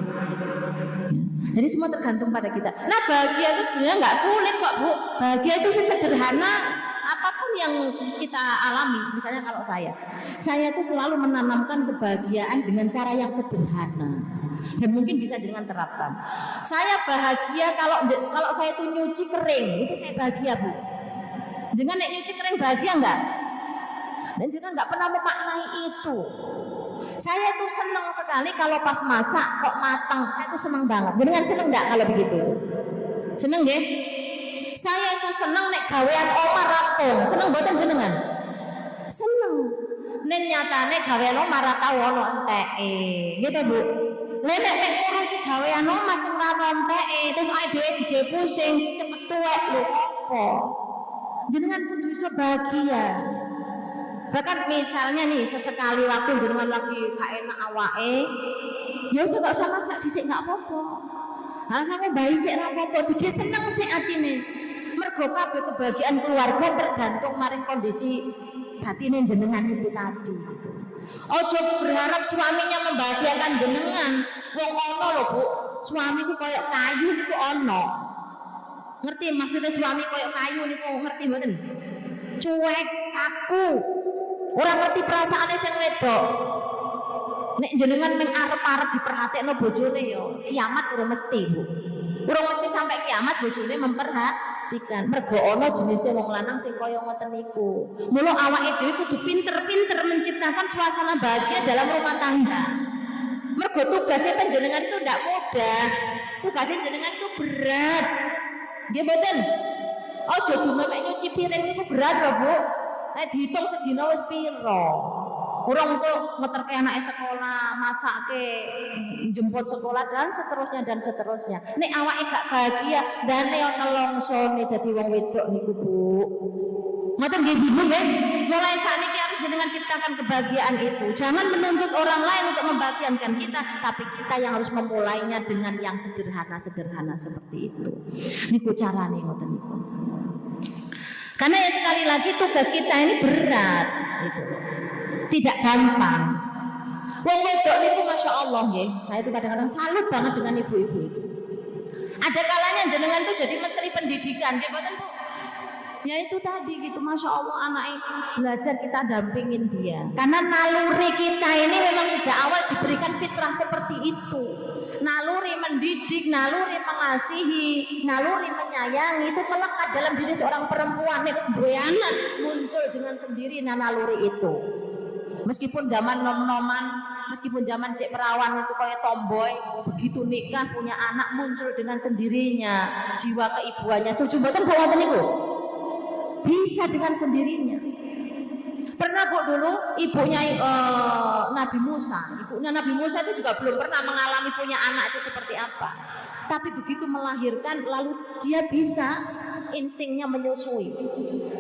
Jadi semua tergantung pada kita. Nah bahagia itu sebenarnya nggak sulit kok Bu. Bahagia itu sesederhana apapun yang kita alami. Misalnya kalau saya itu selalu menanamkan kebahagiaan dengan cara yang sederhana dan mungkin bisa dengan terapkan. Saya bahagia kalau saya itu nyuci kering, itu saya bahagia Bu. Jangan nek nyuci kering bahagia enggak? Dan jangan nggak pernah memaknai itu. Saya tuh senang sekali kalau pas masak kok matang. Saya tuh senang banget. Jenengan seneng enggak kalau begitu? Seneng nggih? Saya itu senang nek gawean omah rampung. Seneng mboten jenengan? Seneng. Nen nyatane gawean omah ra tau ono enteke. Gitu Bu. Nek ngurusi gawean omah sing ra ono enteke, terus awake dhewe digawe pusing, cepet tuwek lho apa? Jenengan kudu iso bahagia. Bahkan misalnya nih sesekali waktu jenengan lagi gak enak awake, ya udah gak usah masak dhisik gak apa-apa. Hal kamu bayi sik ra apa-apa, dike seneng sik atine. Mergo kabeh kebahagiaan keluarga tergantung maring kondisi batine jenengan itu tadi. Ojo berharap suaminya membahagiakan jenengan. Wong ono lho Bu, suamiku koyo kayu niku ono. Ngerti maksudnya suami koyo kayu niku ngerti mboten? Cuek, kaku. Orang ngerti perasaane sing wedok. Nek jenengan ning arep-arep diperhatekno bojone yo, kiamat urung mesti, Bu. Urung mesti sampai kiamat bojone memperhatikan. Mergo ana jenise wong lanang sing kaya ngoten niku. Mula awake dhewe kudu pinter-pinter menciptakan suasana bahagia dalam rumah tangga. Mergo tugasnya panjenengan itu ndak mudah. Tugasnya jenengan itu berat. Nggih mboten? Ojo dumemek nyuci piring niku berat lho, Bu. Nek dihitung sedina wis piro? Orang kok ngeterke anake sekolah, masake, jemput sekolah dan seterusnya. Nek awake gak bahagia, dane ana longsone dadi wong wedok niku, Bu. Ngoten nggih Bu nggih. Mulai sakniki harus jenengan ciptakan kebahagiaan itu. Jangan menuntut orang lain untuk membahagiakan kita, tapi kita yang harus memulainya dengan yang sederhana seperti itu. Niku carane ngoten niku. Karena ya sekali lagi tugas kita ini berat, gitu. Tidak gampang. Wong wedok itu masya Allah nggih. Saya itu kadang-kadang salut banget dengan ibu-ibu itu. Ada kalanya jenengan tuh jadi menteri pendidikan, nggih mboten Bu? Ya itu tadi gitu, masya Allah anaknya belajar kita dampingin dia. Karena naluri kita ini memang sejak awal diberikan fitrah seperti itu. Naluri mendidik, naluri mengasihi, naluri menyayangi itu melekat dalam diri seorang perempuan. Nek wis duwe anak muncul dengan sendiri naluri itu. Meskipun zaman nom-noman, meskipun zaman cek perawan itu kayak tomboy, begitu nikah punya anak muncul dengan sendirinya jiwa keibuannya. Setuju mboten Bu wonten niku? Bisa dengan sendirinya. Pernah Bu dulu ibunya Nabi Musa itu juga belum pernah mengalami punya anak itu seperti apa. Tapi begitu melahirkan lalu dia bisa instingnya menyusui.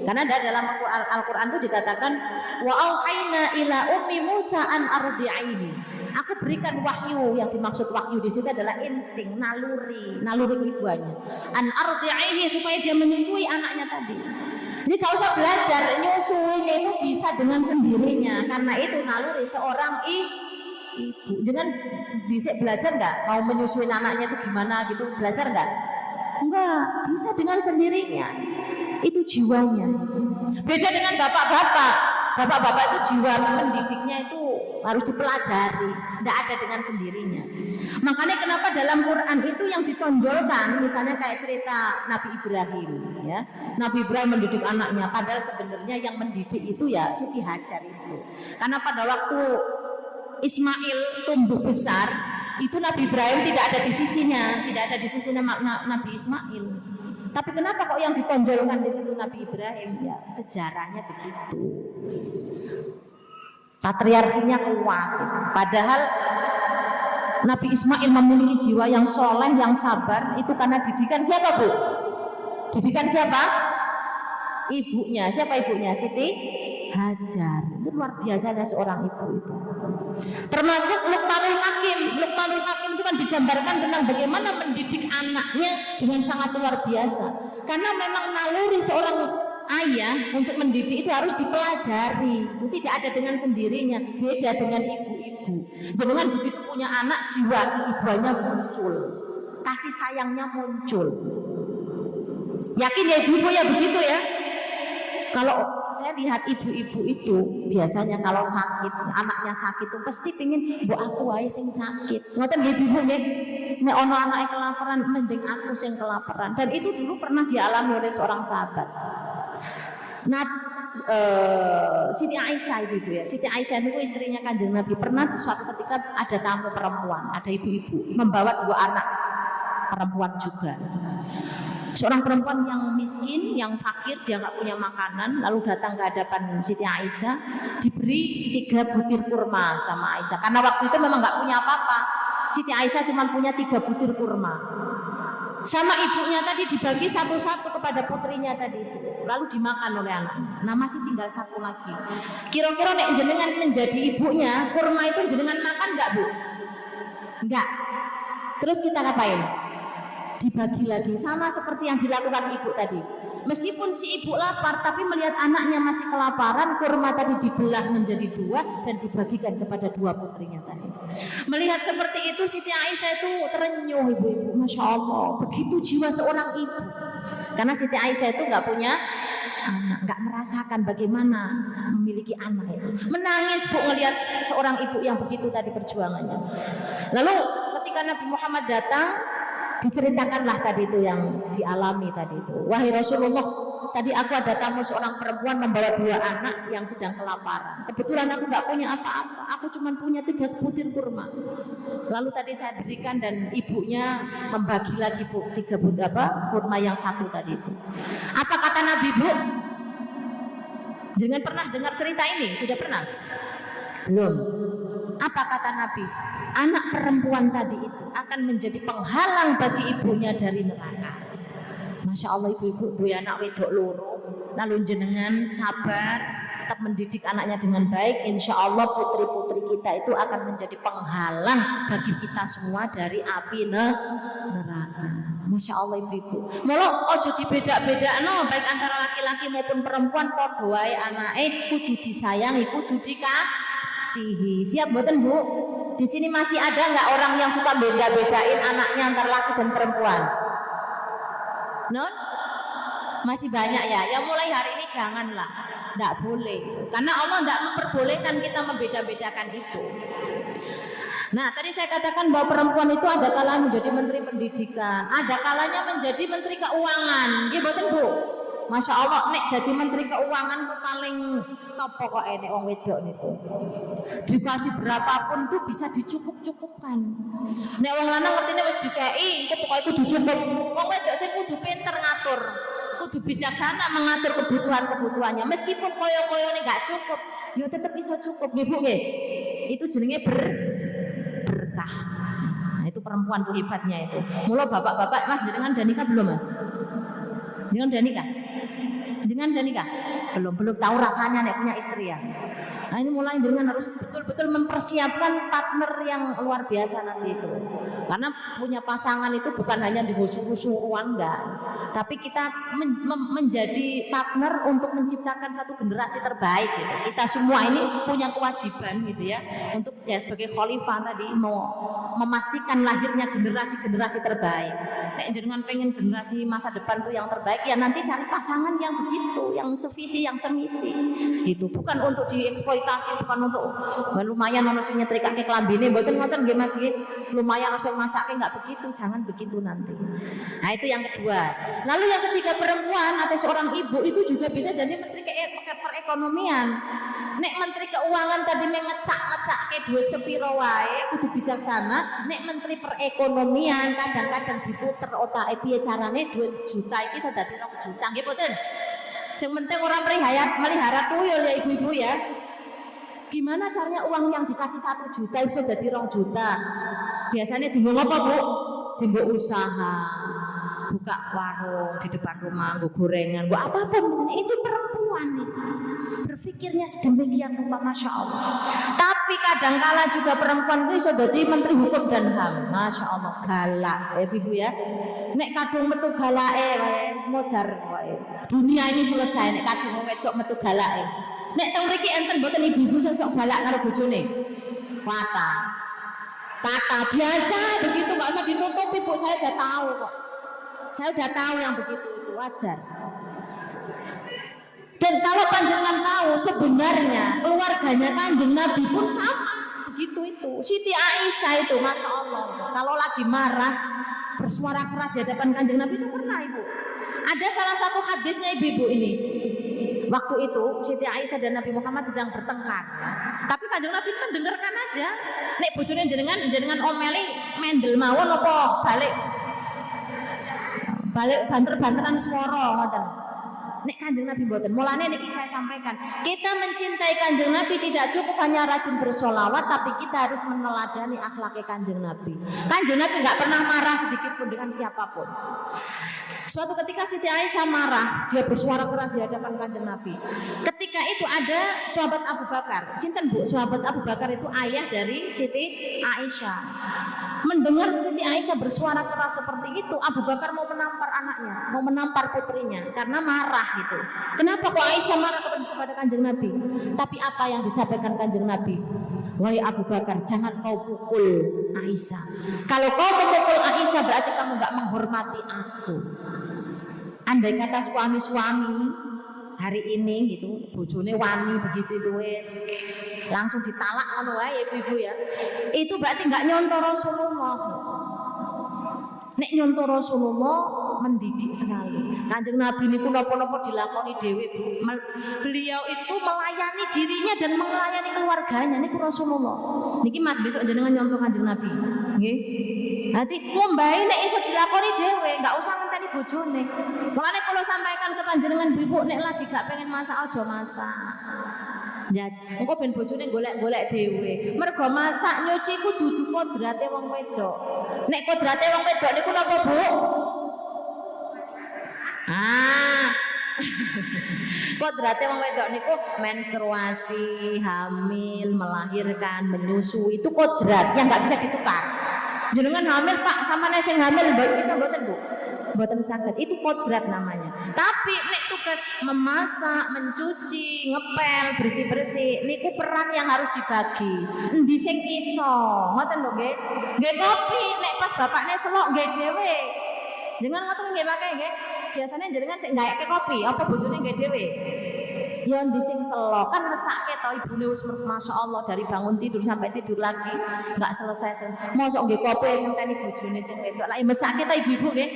Karena dalam Al-Qur'an itu dikatakan wa auhayna ila ummi Musa an ardi'aihi. Aku berikan wahyu, yang dimaksud wahyu di situ adalah insting, naluri keibuannya. An ardi'aihi supaya dia menyusui anaknya tadi. Jadi gak usah belajar, nyusuinya itu bisa dengan sendirinya. Karena itu naluri seorang ibu. Jangan bisa belajar nggak? Mau menyusui anaknya itu gimana gitu? Belajar nggak? Enggak, bisa dengan sendirinya. Itu jiwanya. Beda dengan bapak-bapak. Bapak-bapak itu jiwa mendidiknya itu harus dipelajari. Tidak ada dengan sendirinya. Makanya kenapa dalam Quran itu yang ditonjolkan, misalnya kayak cerita Nabi Ibrahim, ya. Nabi Ibrahim mendidik anaknya, padahal sebenarnya yang mendidik itu ya Siti Hajar itu. Karena pada waktu Ismail tumbuh besar, itu Nabi Ibrahim tidak ada di sisinya, Nabi Ismail. Tapi kenapa kok yang ditonjolkan di situ Nabi Ibrahim? Ya sejarahnya begitu. Patriarkinya kuat. Padahal Nabi Ismail memiliki jiwa yang soleh, yang sabar, itu karena didikan siapa, Bu? Didikan siapa? Ibunya. Siapa ibunya? Siti Hajar. Itu luar biasanya seorang ibu itu. Termasuk Luqmanul Hakim. Luqmanul Hakim itu kan digambarkan tentang bagaimana mendidik anaknya dengan sangat luar biasa. Karena memang naluri seorang ayah untuk mendidik itu harus dipelajari. Itu tidak ada dengan sendirinya. Beda dengan ibu-ibu. Jangan begitu punya anak, jiwa ibunya muncul, kasih sayangnya muncul. Yakin ya ibu ya begitu ya. Kalau saya lihat ibu-ibu itu biasanya kalau sakit, anaknya sakit tuh pasti pingin bu aku wae sing sakit. Ngoten nggih ibu nggih. Nek ono anake kelaparan mending aku sing kelaparan. Dan itu dulu pernah dialami oleh seorang sahabat. Nah, Siti Aisyah ibu ya. Siti Aisyah itu istrinya Kanjeng Nabi. Pernah suatu ketika ada tamu perempuan, ada ibu-ibu membawa 2 anak perempuan juga. Seorang perempuan yang miskin, yang fakir, dia nggak punya makanan, lalu datang ke hadapan Siti Aisyah, diberi 3 butir kurma sama Aisyah. Karena waktu itu memang nggak punya apa-apa. Siti Aisyah cuma punya 3 butir kurma. Sama ibunya tadi dibagi satu-satu kepada putrinya tadi itu, lalu dimakan oleh anaknya. Nah masih tinggal 1 lagi. Kira-kira nek jenengan menjadi ibunya, kurma itu jenengan makan nggak Bu? Nggak. Terus kita ngapain? Dibagi lagi, sama seperti yang dilakukan ibu tadi. Meskipun si ibu lapar, tapi melihat anaknya masih kelaparan, kurma tadi dibelah menjadi 2 dan dibagikan kepada 2 putrinya tadi. Melihat seperti itu, Siti Aisyah itu terenyuh ibu-ibu. Masya Allah, begitu jiwa seorang ibu. Karena Siti Aisyah itu nggak punya anak, nggak merasakan bagaimana memiliki anak itu. Menangis Bu ngelihat seorang ibu yang begitu tadi perjuangannya. Lalu ketika Nabi Muhammad datang, diceritakanlah tadi itu yang dialami tadi itu. Wahai Rasulullah, tadi aku ada tamu seorang perempuan membawa 2 anak yang sedang kelaparan. Kebetulan aku nggak punya apa-apa, aku cuma punya 3 butir kurma. Lalu tadi saya berikan dan ibunya membagi lagi Bu 3 butir kurma yang 1 tadi itu. Apa kata Nabi Bu? Jangan pernah dengar cerita ini, sudah pernah? Belum. Apa kata Nabi? Anak perempuan tadi itu akan menjadi penghalang bagi ibunya dari neraka. Masya Allah ibu-ibu tuh anak wedok loro, lalu jenengan sabar, tetap mendidik anaknya dengan baik. Insya Allah putri-putri kita itu akan menjadi penghalang bagi kita semua dari api neraka. Masya Allah ibu-ibu. Mula ojo dibeda-beda no, baik antara laki-laki maupun perempuan. Padha wae anake kudu disayangi, kudu dikasihi. Siap mboten Bu? Di sini masih ada nggak orang yang suka beda-bedain anaknya antar laki dan perempuan? Non? Masih banyak ya. Ya mulai hari ini janganlah, nggak boleh. Karena Allah nggak memperbolehkan kita membeda-bedakan itu. Nah, tadi saya katakan bahwa perempuan itu ada kalanya menjadi menteri pendidikan, ada kalanya menjadi menteri keuangan. Iya betul Bu. Masya Allah, nek jadi menteri keuangan itu paling top pokoknya nek wong wedok niku. Dikasih berapapun tuh bisa dicukup-cukupkan. Nek wong lanang ngertine wis dikei, engko pokoke kudu cukup. Wong wedok sing kudu pinter ngatur, kudu bijaksana mengatur kebutuhan-kebutuhannya. Meskipun koyo-koyone gak cukup, ya tetep iso cukup nggih Bu nggih. Itu jenenge berkah. Nah, itu perempuan tuh hebatnya itu. Mula bapak-bapak, Mas jenengan udah nikah belum Mas? Jenengan udah nikah? Jenengan udah nikah? Belum tahu rasanya nek punya istri ya. Nah ini mulai dengan harus betul-betul mempersiapkan partner yang luar biasa nanti itu. Karena punya pasangan itu bukan hanya digusu-gusuan enggak, tapi kita menjadi partner untuk menciptakan satu generasi terbaik gitu. Kita semua ini punya kewajiban gitu ya, untuk ya sebagai khalifah tadi mau memastikan lahirnya generasi-generasi terbaik. Nek jenengan pengen generasi masa depan tuh yang terbaik, ya nanti cari pasangan yang begitu, yang sevisi, yang semisi. Itu bukan untuk dieksploitasi, bukan untuk lumayan ono sing nyetrikake klambine, mboten ngoten nggih Mas nggih. Lumayan ono sing masake enggak begitu, jangan begitu nanti. Nah, itu yang kedua. Lalu yang ketiga, perempuan atau seorang ibu itu juga bisa jadi menteri perekonomian. Nek menteri keuangan tadi ngecak-ngecake duit sepiro wae kudu bijaksana. Nek menteri perekonomian kadang-kadang diputer otake piye carane duit 1 juta iki iso dadi 2 juta. Nggih mboten? Sing penting orang melihara tuyul ya ibu-ibu ya. Gimana caranya uang yang dikasih 1 juta bisa jadi 2 juta? Biasanya tinggal apa Bu? Tinggal usaha, buka warung di depan rumah, gue gorengan, gue apapun misalnya. Itu perempuan itu berpikirnya sedemikian rupa, masya Allah. Tapi kadangkala juga perempuan itu bisa jadi menteri hukum dan HAM, masya Allah, galak ibu ya. Nek kadung metu galake wis modar wae. Dunia ini selesai nek kadung wedok metu galake. Nek teng mriki enten mboten ibu-ibu sing sok galak karo bojone. Kata biasa begitu, nggak usah ditutupi Bu, saya udah tahu kok. Saya udah tahu yang begitu itu wajar. Dan kalau panjenengan tahu sebenarnya keluarganya Kanjeng Nabi pun sama begitu itu. Siti Aisyah itu masya Allah, kalau lagi marah bersuara keras di hadapan Kanjeng Nabi itu pernah Ibu. Ada salah satu hadisnya ibu-ibu ini. Waktu itu Siti Aisyah dan Nabi Muhammad sedang bertengkar. Tapi Kanjeng Nabi mendengarkan aja. Nek bojone jenengan omeli mendel mawon apa balik banter-banteran swara ngoten. Nek Kanjeng Nabi mboten. Mulane niki saya sampaikan, kita mencintai Kanjeng Nabi tidak cukup hanya rajin bersolawat, tapi kita harus meneladani akhlaknya Kanjeng Nabi. Kanjeng Nabi nggak pernah marah sedikit pun dengan siapapun. Suatu ketika Siti Aisyah marah, dia bersuara keras di hadapan Kanjeng Nabi. Ketika itu ada sahabat Abu Bakar. Sinten Bu? Sahabat Abu Bakar itu ayah dari Siti Aisyah. Mendengar Siti Aisyah bersuara keras seperti itu, Abu Bakar mau menampar anaknya, mau menampar putrinya karena marah gitu. Kenapa kok Aisyah marah kepada Kanjeng Nabi? Tapi apa yang disampaikan Kanjeng Nabi? Wahai Abu Bakar, jangan kau pukul Aisyah. Kalau kau memukul Aisyah berarti kamu nggak menghormati aku. Andai kata suami-suami hari ini gitu, bojone wani begitu itu wes langsung ditalak ngono wae ibu-ibu ya. Itu berarti nggak nyontoh Rasulullah. Nek nyontoh Rasulullah mendidik sekali. Kanjeng Nabi niku napa-napa dilakoni dhewe Bu. Beliau itu melayani dirinya dan melayani keluarganya niku Rasulullah. Niki Mas besok jenengan nyontoh Kanjeng Nabi. Nggih. Hati mumbai nek iso dilakoni dhewe, enggak usah ngenteni bojone. Mulane kula sampaikan ke panjenengan ibu nek lagi gak pengen masak aja masak. Ya, engko ben bojone golek-golek dhewe. Mergo masak nyuci ku dudu kodrate wong wedok. Nek kodrate wong wedok niku napa, Bu? Kodrate wong wedok niku menstruasi, hamil, melahirkan, menyusui, itu kodrat yang enggak bisa ditukar. Jenengan hamil Pak, sama nek sing hamil bisa mboten Bu? Mboten saged, itu kodrat namanya. Tapi nek tugas memasak, mencuci, ngepel, bersih-bersih niku peran yang harus dibagi. Endi sing iso? Ngoten lho nggih. Nggih kopi nek pas bapakne selok nggih dhewe. Jenengan ngoten nggih pakai nggih. Biasanya jenengan sik nggaeke kopi, apa bojone nggih dhewe? Ya endi sing selok kan mesake to ibune wis masyaallah dari bangun tidur sampai tidur lagi enggak selesai. Mosok nggih kopi ngenteni bojone sing wedok. Lah mesake to ibu-ibu nggih.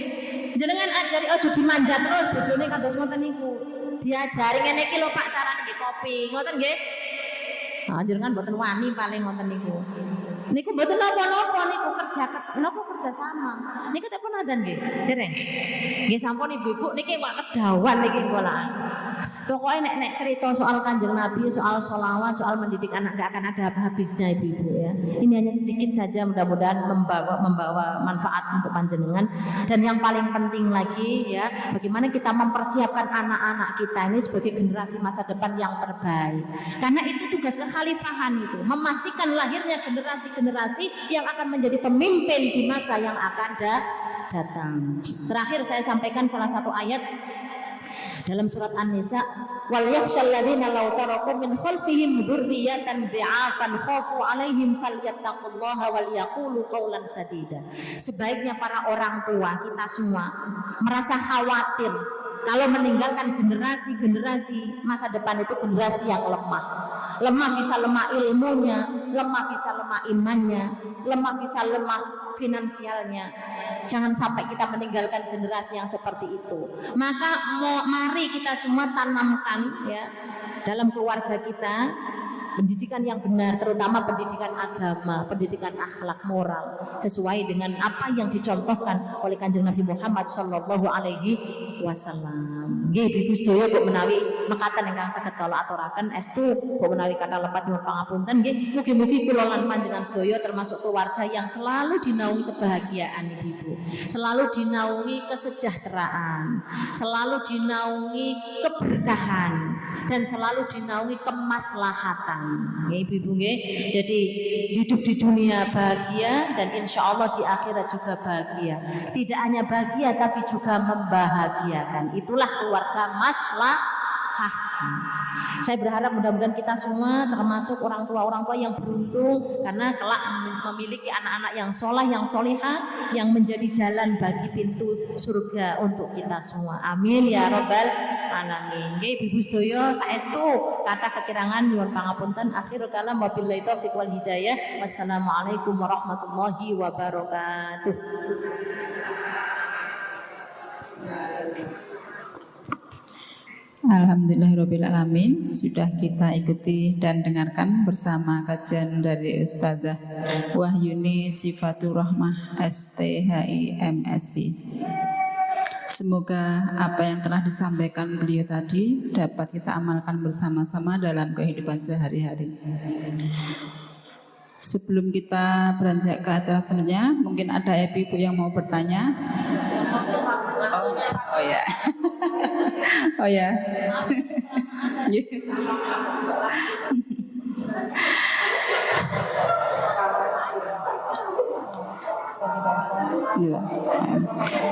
Jenengan ajari aja dimanja terus bojone kados ngoten niku. Diajari ngene iki lho Pak carane nggih kopi. Ngoten nggih. Ah jenengan mboten wani paling ngoten niku. Niku mboten napa-napa niku kerja sama. Niku tak pun adzan nggih. Dereng. Nggih sampun ibu-ibu niki wak kedawan niki kula. Pokoknya nek cerita soal Kanjeng Nabi, soal sholawat, soal mendidik anak gak akan ada habisnya ibu-ibu ya. Ini hanya sedikit saja, mudah-mudahan membawa manfaat untuk panjenengan. Dan yang paling penting lagi ya, bagaimana kita mempersiapkan anak-anak kita ini sebagai generasi masa depan yang terbaik. Karena itu tugas kekhalifahan itu, memastikan lahirnya generasi-generasi yang akan menjadi pemimpin di masa yang akan datang. Terakhir saya sampaikan salah satu ayat dalam surat An-Nisa, wal yakhshal ladzina law taraku min khalfihim dzurriyyatan bi'afan khafu 'alaihim falyattaqullaha wal yaqulu qawlan sadida. Sebaiknya para orang tua kita semua merasa khawatir kalau meninggalkan generasi-generasi masa depan itu generasi yang lemah. Lemah bisa lemah ilmunya, lemah bisa lemah imannya, lemah bisa lemah finansialnya. Jangan sampai kita meninggalkan generasi yang seperti itu. Maka mari kita semua tanamkan ya dalam keluarga kita pendidikan yang benar, terutama pendidikan agama, pendidikan akhlak moral sesuai dengan apa yang dicontohkan oleh Kanjeng Nabi Muhammad sallallahu alaihi wasallam. Nggih Ibu sedaya kok menawi mekaten ingkang saged kula aturaken estu menawi kata lepat nyuwun pangapunten nggih mugi-mugi kula lan panjenengan sedaya termasuk keluarga yang selalu dinaungi kebahagiaan ibu-ibu, selalu dinaungi kesejahteraan, selalu dinaungi keberkahan dan selalu dinaungi kemaslahatan nggih ibu-ibu nggih. Jadi hidup di dunia bahagia dan insya Allah di akhirat juga bahagia. Tidak hanya bahagia tapi juga membahagiakan. Itulah keluarga maslahah. Saya berharap mudah-mudahan kita semua termasuk orang tua yang beruntung karena kelak memiliki anak-anak yang soleh, yang solehah, yang menjadi jalan bagi pintu surga untuk kita semua. Amin ya robbal alamin. Nggih Ibu sedaya saestu kata kekirangan nyuwun pangapunten. Akhirul kalam wabillahi taufiq wal hidayah. Wassalamualaikum warahmatullahi wabarakatuh. Alhamdulillahirrabbilalamin. Sudah kita ikuti dan dengarkan bersama kajian dari Ustazah Wahyuni Sifatur Rahmah STHI MSI. Semoga apa yang telah disampaikan beliau tadi dapat kita amalkan bersama-sama dalam kehidupan sehari-hari. Sebelum kita beranjak ke acara selanjutnya, mungkin ada ibu-ibu yang mau bertanya. Oh ya. Oh ya.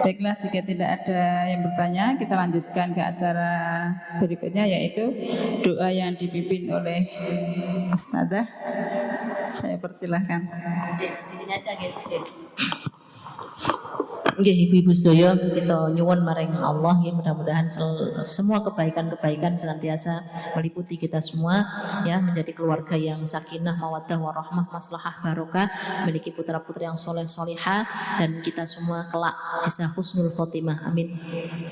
Baiklah, jika tidak ada yang bertanya, kita lanjutkan ke acara berikutnya, yaitu doa yang dipimpin oleh Ustazah. Saya persilahkan. Di sini aja gitu. Nggih ibu-ibu sedaya kita nyuwun maring Allah ya mudah-mudahan semua kebaikan-kebaikan senantiasa meliputi kita semua ya, menjadi keluarga yang sakinah mawaddah warahmah maslahah barokah, memiliki putra-putri yang soleh solihah dan kita semua kelak bisa husnul khotimah. Amin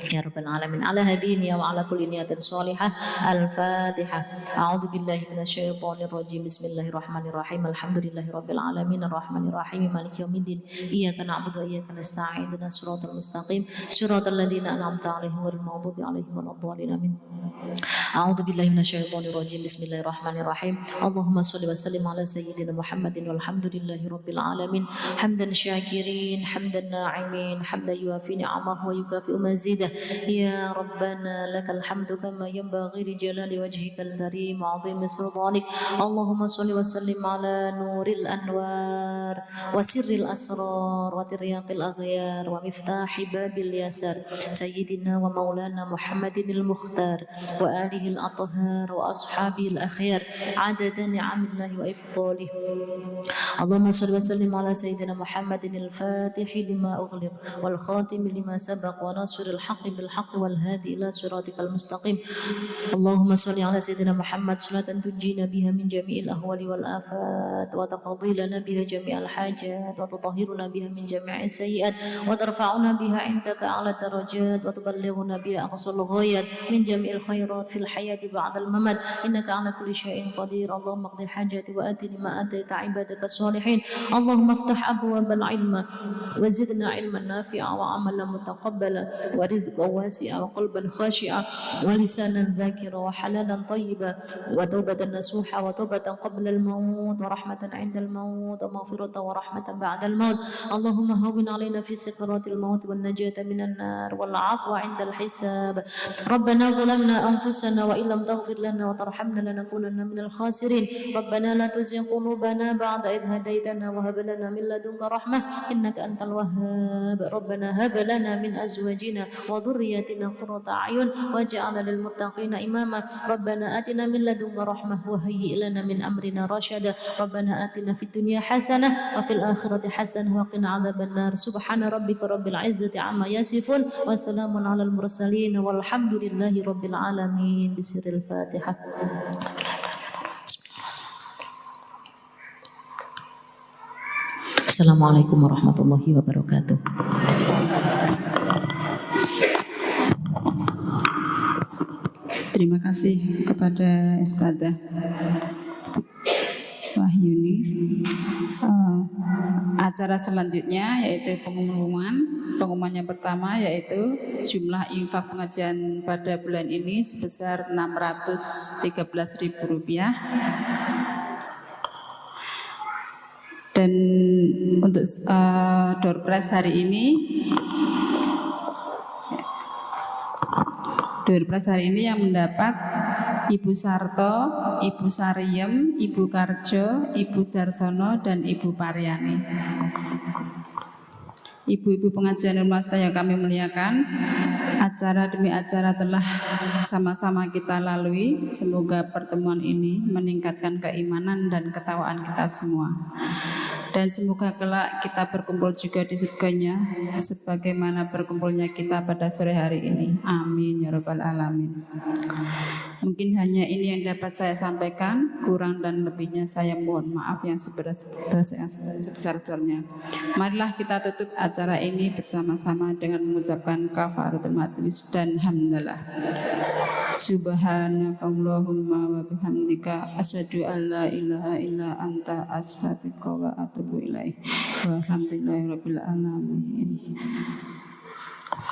ya rabbal alamin. Ala hadin ya wa ala kulli niyatin sholihah. Al-Fatihah. A'udzu billahi minasyaitonir rajim. Bismillahirrahmanirrahim. Alhamdulillahirabbil alamin arrahmanir rahim maliki yaumiddin. Iyyaka na'budu wa iyyaka nasta'in. Shiratal mustaqim shiratal ladzina an'amta 'alaihim ghairil maghdubi 'alaihim waladdallin. Amin. A'udzu billahi minasyaitonir rajim. Bismillahirrahmanirrahim. Allahumma shalli wa sallim ala sayyidina Muhammadin walhamdulillahi rabbil alamin. Hamdan syakirin, hamdan na'imin, hamdan yuafi ni'amahu wa yukafi'u mazidah. Ya Rabbana lakal hamdu kama yanbaghi li jalali wajhikal karim wa 'azimi sultanik. Allahumma shalli wa sallim ala nuril anwar wa sirril asrar wa tiryaqil aghyar wa miftahi babil yasar sayyidina wa maulana Muhammadinil mukhtar wa alihi al-athhar wa ashabihi al-akhyar adada ni'amillahi wa ifdalih. Allahumma shalli wa sallim ala sayyidina Muhammadinil fatihi lima ughliq wal khatimi lima sabaq wa nasiril haqqi bil haqqi wal hadi ila siratikal mustaqim. Allahumma shalli ala sayyidina Muhammad salatan tunjina biha min jami'il ahwali wal afat wa taqdi lana biha jami'al hajat wa tutahhiruna biha min jami'is sayyi'at wa tarfa'una biha 'indaka 'ala darajat wa tuballighuna biha aqsal ghayat min jami'il khairat fil hayati ba'dal mamat innaka 'ala kulli syai'in qadir. Allahumma qdi hajati wa atini ma ataita 'ibadaka sholihin. Allahumma iftah abwabal 'ilma wa zidna 'ilman nafi'a wa 'amalan mutaqabbala wa rizqan wasi'a wa qalban khashi'a wa lisanan dzakira wa halalan thayyiba wa taubatan nasuha wa taubatan qabla al-maut wa rahmatan 'inda al-maut wa maghfiratan wa rahmatan ba'da al-maut. Allahumma hawwin 'alaina fi sakaratil maut wan najata minan nar wal 'afwa 'inda al-hisab. Rabbana zalamna anfusana wa illam taghfir lana wa tarhamna lanakunanna minal khasirin. Rabbana la tuzigh qulubana ba'da idh hadaytana wa hab lana min ladunka rahmah innaka antal wahhab. Rabbana hab lana min azwajina wa dhurriyyatina qurrata a'yun waj'alna lil muttaqina imama. Rabbana atina min ladunka rahmah wa hayyi' lana min amrina rashada. Rabbana atina fid dunya hasanah wa fil akhirati hasanah wa qina 'adzabannar. Subhana rabbika rabbil 'izzati 'amma yasifun wa salamun 'alal mursalin walhamdulillahi rabbil alamin. Bisiril Fatihah. Assalamualaikum warahmatullahi wabarakatuh. Terima kasih kepada Ustazah Wahyuni. Acara selanjutnya yaitu pengumuman. Pengumuman yang pertama yaitu jumlah infak pengajian pada bulan ini sebesar Rp613.000. Dan untuk door prize hari ini yang mendapat Ibu Sarto, Ibu Sariem, Ibu Karjo, Ibu Darsono, dan Ibu Paryani. Ibu-ibu pengajian rumah yang kami muliakan, acara demi acara telah sama-sama kita lalui. Semoga pertemuan ini meningkatkan keimanan dan ketawaan kita semua. Dan semoga kelak kita berkumpul juga di surganya sebagaimana berkumpulnya kita pada sore hari ini. Amin ya rabbal alamin. Mungkin hanya ini yang dapat saya sampaikan, kurang dan lebihnya saya mohon maaf yang sebesar-besarnya. Marilah kita tutup acara ini bersama-sama dengan mengucapkan kafaratul majlis dan hamdalah. Subhanakallahumma wa bihamdika asyhadu an la ilaha illa anta astaghfiruka wa atubu ilaik. Walhamdulillahirabbil alamin.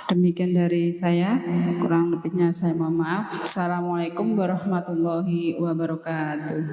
Demikian dari saya, kurang lebihnya saya mohon maaf. Assalamualaikum warahmatullahi wabarakatuh.